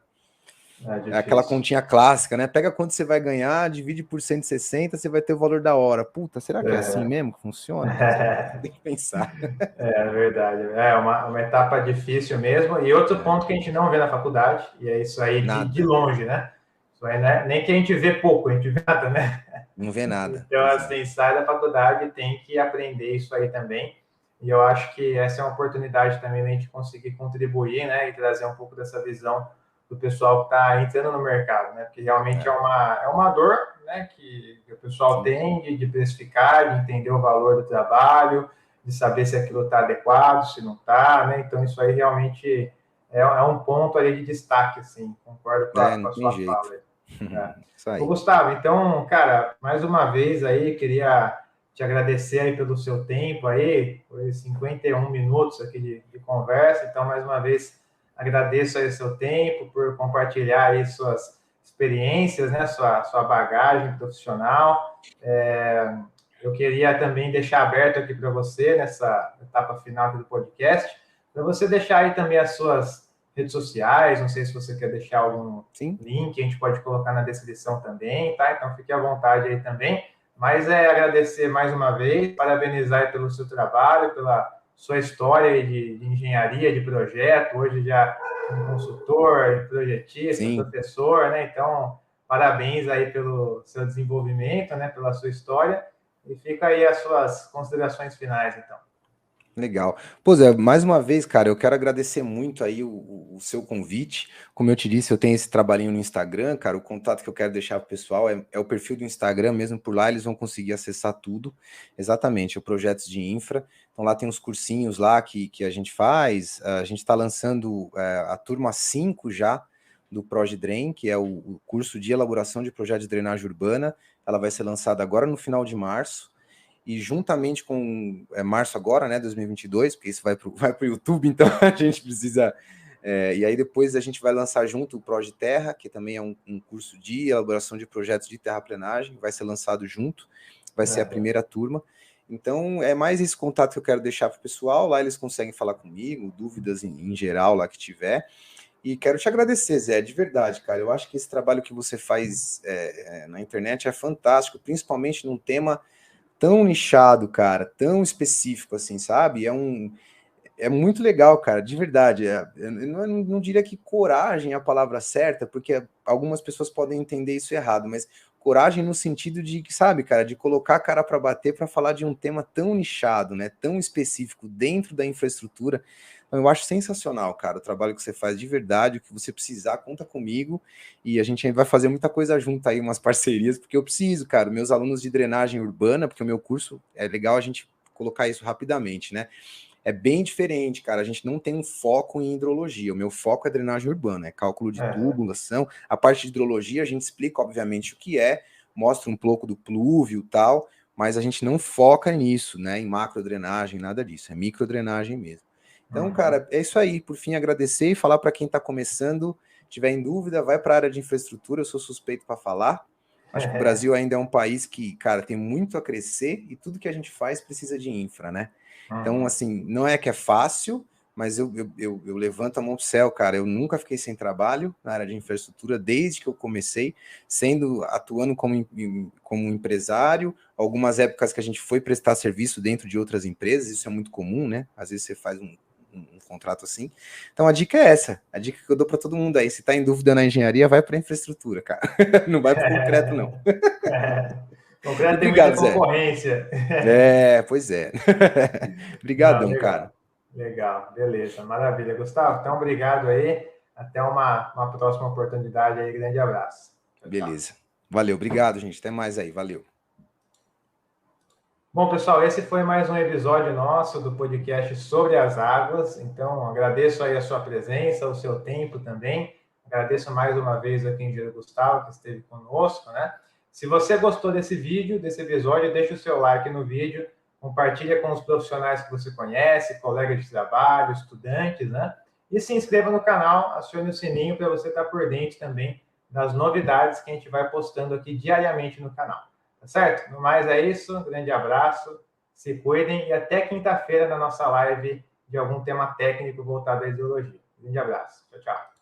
é aquela continha clássica, né? Pega quanto você vai ganhar, divide por 160, você vai ter o valor da hora. Puta, será que é assim mesmo que funciona? Você tem que pensar. É verdade. É uma etapa difícil mesmo. E outro ponto que a gente não vê na faculdade, e é isso aí de longe, né? Isso aí, né? Nem que a gente vê pouco, a gente vê nada, né? Não vê nada. Então, assim, sai da faculdade tem que aprender isso aí também. E eu acho que essa é uma oportunidade também da gente conseguir contribuir, né? E trazer um pouco dessa visão do pessoal que está entrando no mercado, né? Porque realmente é uma dor, né? Que o pessoal tem de precificar, de entender o valor do trabalho, de saber se aquilo está adequado, se não está, né? Então, isso aí realmente é um ponto ali de destaque, assim. Concordo com Não a tem sua jeito. fala. Isso aí. Ô, Gustavo, então, cara, mais uma vez aí, queria te agradecer aí pelo seu tempo aí, foi 51 minutos aqui de conversa, então, mais uma vez, agradeço aí o seu tempo, por compartilhar aí suas experiências, né, sua bagagem profissional. Eu queria também deixar aberto aqui para você, nessa etapa final aqui do podcast, para você deixar aí também as suas redes sociais, não sei se você quer deixar algum link, a gente pode colocar na descrição também, tá? Então fique à vontade aí também. Mas agradecer mais uma vez, parabenizar pelo seu trabalho, pela sua história de engenharia, de projeto, hoje já um consultor, projetista, professor, né? Então, parabéns aí pelo seu desenvolvimento, né? Pela sua história. E fica aí as suas considerações finais, então. Legal. Pois é, mais uma vez, cara, eu quero agradecer muito aí o seu convite. Como eu te disse, eu tenho esse trabalhinho no Instagram, cara. O contato que eu quero deixar pro pessoal é o perfil do Instagram, mesmo por lá eles vão conseguir acessar tudo. Exatamente, o Projetos de Infra. Então lá tem uns cursinhos lá que a gente faz. A gente está lançando a turma 5 já do ProjeDrain, que é o curso de elaboração de projetos de drenagem urbana. Ela vai ser lançada agora no final de março. E juntamente com março agora, né, 2022, porque isso vai pro YouTube, então a gente precisa... e aí depois a gente vai lançar junto o ProjeTerra, que também é um curso de elaboração de projetos de terraplenagem, vai ser lançado junto, vai ser a primeira turma. Então é mais esse contato que eu quero deixar para o pessoal, lá eles conseguem falar comigo, dúvidas em geral lá que tiver. E quero te agradecer, Zé, de verdade, cara. Eu acho que esse trabalho que você faz na internet é fantástico, principalmente num tema tão nichado, cara, tão específico assim, sabe? É muito legal, cara, de verdade. Eu não diria que coragem é a palavra certa, porque algumas pessoas podem entender isso errado, mas coragem no sentido de, sabe, cara, de colocar a cara para bater para falar de um tema tão nichado, né, tão específico dentro da infraestrutura. Então, eu acho sensacional, cara, o trabalho que você faz de verdade, o que você precisar, conta comigo, e a gente vai fazer muita coisa junto aí, umas parcerias, porque eu preciso, cara, meus alunos de drenagem urbana, porque o meu curso, é legal a gente colocar isso rapidamente, né? É bem diferente, cara. A gente não tem um foco em hidrologia. O meu foco é drenagem urbana, é cálculo de tubulação. A parte de hidrologia a gente explica, obviamente, o que é, mostra um pouco do plúvio e tal, mas a gente não foca nisso, né? Em macrodrenagem, nada disso, é microdrenagem mesmo. Então, cara, é isso aí. Por fim, agradecer e falar para quem está começando, tiver em dúvida, vai para a área de infraestrutura, eu sou suspeito para falar. Acho que o Brasil ainda é um país que, cara, tem muito a crescer e tudo que a gente faz precisa de infra, né? Então, assim, não é que é fácil, mas eu levanto a mão pro céu, cara. Eu nunca fiquei sem trabalho na área de infraestrutura desde que eu comecei, atuando como empresário. Algumas épocas que a gente foi prestar serviço dentro de outras empresas, isso é muito comum, né? Às vezes você faz um contrato assim. Então a dica é essa, a dica que eu dou para todo mundo aí, se tá em dúvida na engenharia, vai para infraestrutura, cara. Não vai para concreto, não. Concreto tem muita concorrência. Pois é. Obrigadão, cara. Legal, beleza, maravilha. Gustavo, então obrigado aí. Até uma próxima oportunidade aí. Grande abraço. Tchau, beleza. Tchau. Valeu, obrigado, gente. Até mais aí, valeu. Bom, pessoal, esse foi mais um episódio nosso do podcast sobre as águas. Então, agradeço aí a sua presença, o seu tempo também. Agradeço mais uma vez aqui o engenheiro Gustavo, que esteve conosco, né? Se você gostou desse vídeo, desse episódio, deixa o seu like no vídeo, compartilha com os profissionais que você conhece, colegas de trabalho, estudantes, né? E se inscreva no canal, acione o sininho para você estar por dentro também das novidades que a gente vai postando aqui diariamente no canal. Tá certo? No mais é isso, um grande abraço, se cuidem e até quinta-feira na nossa live de algum tema técnico voltado à hidrologia. Grande abraço, tchau, tchau.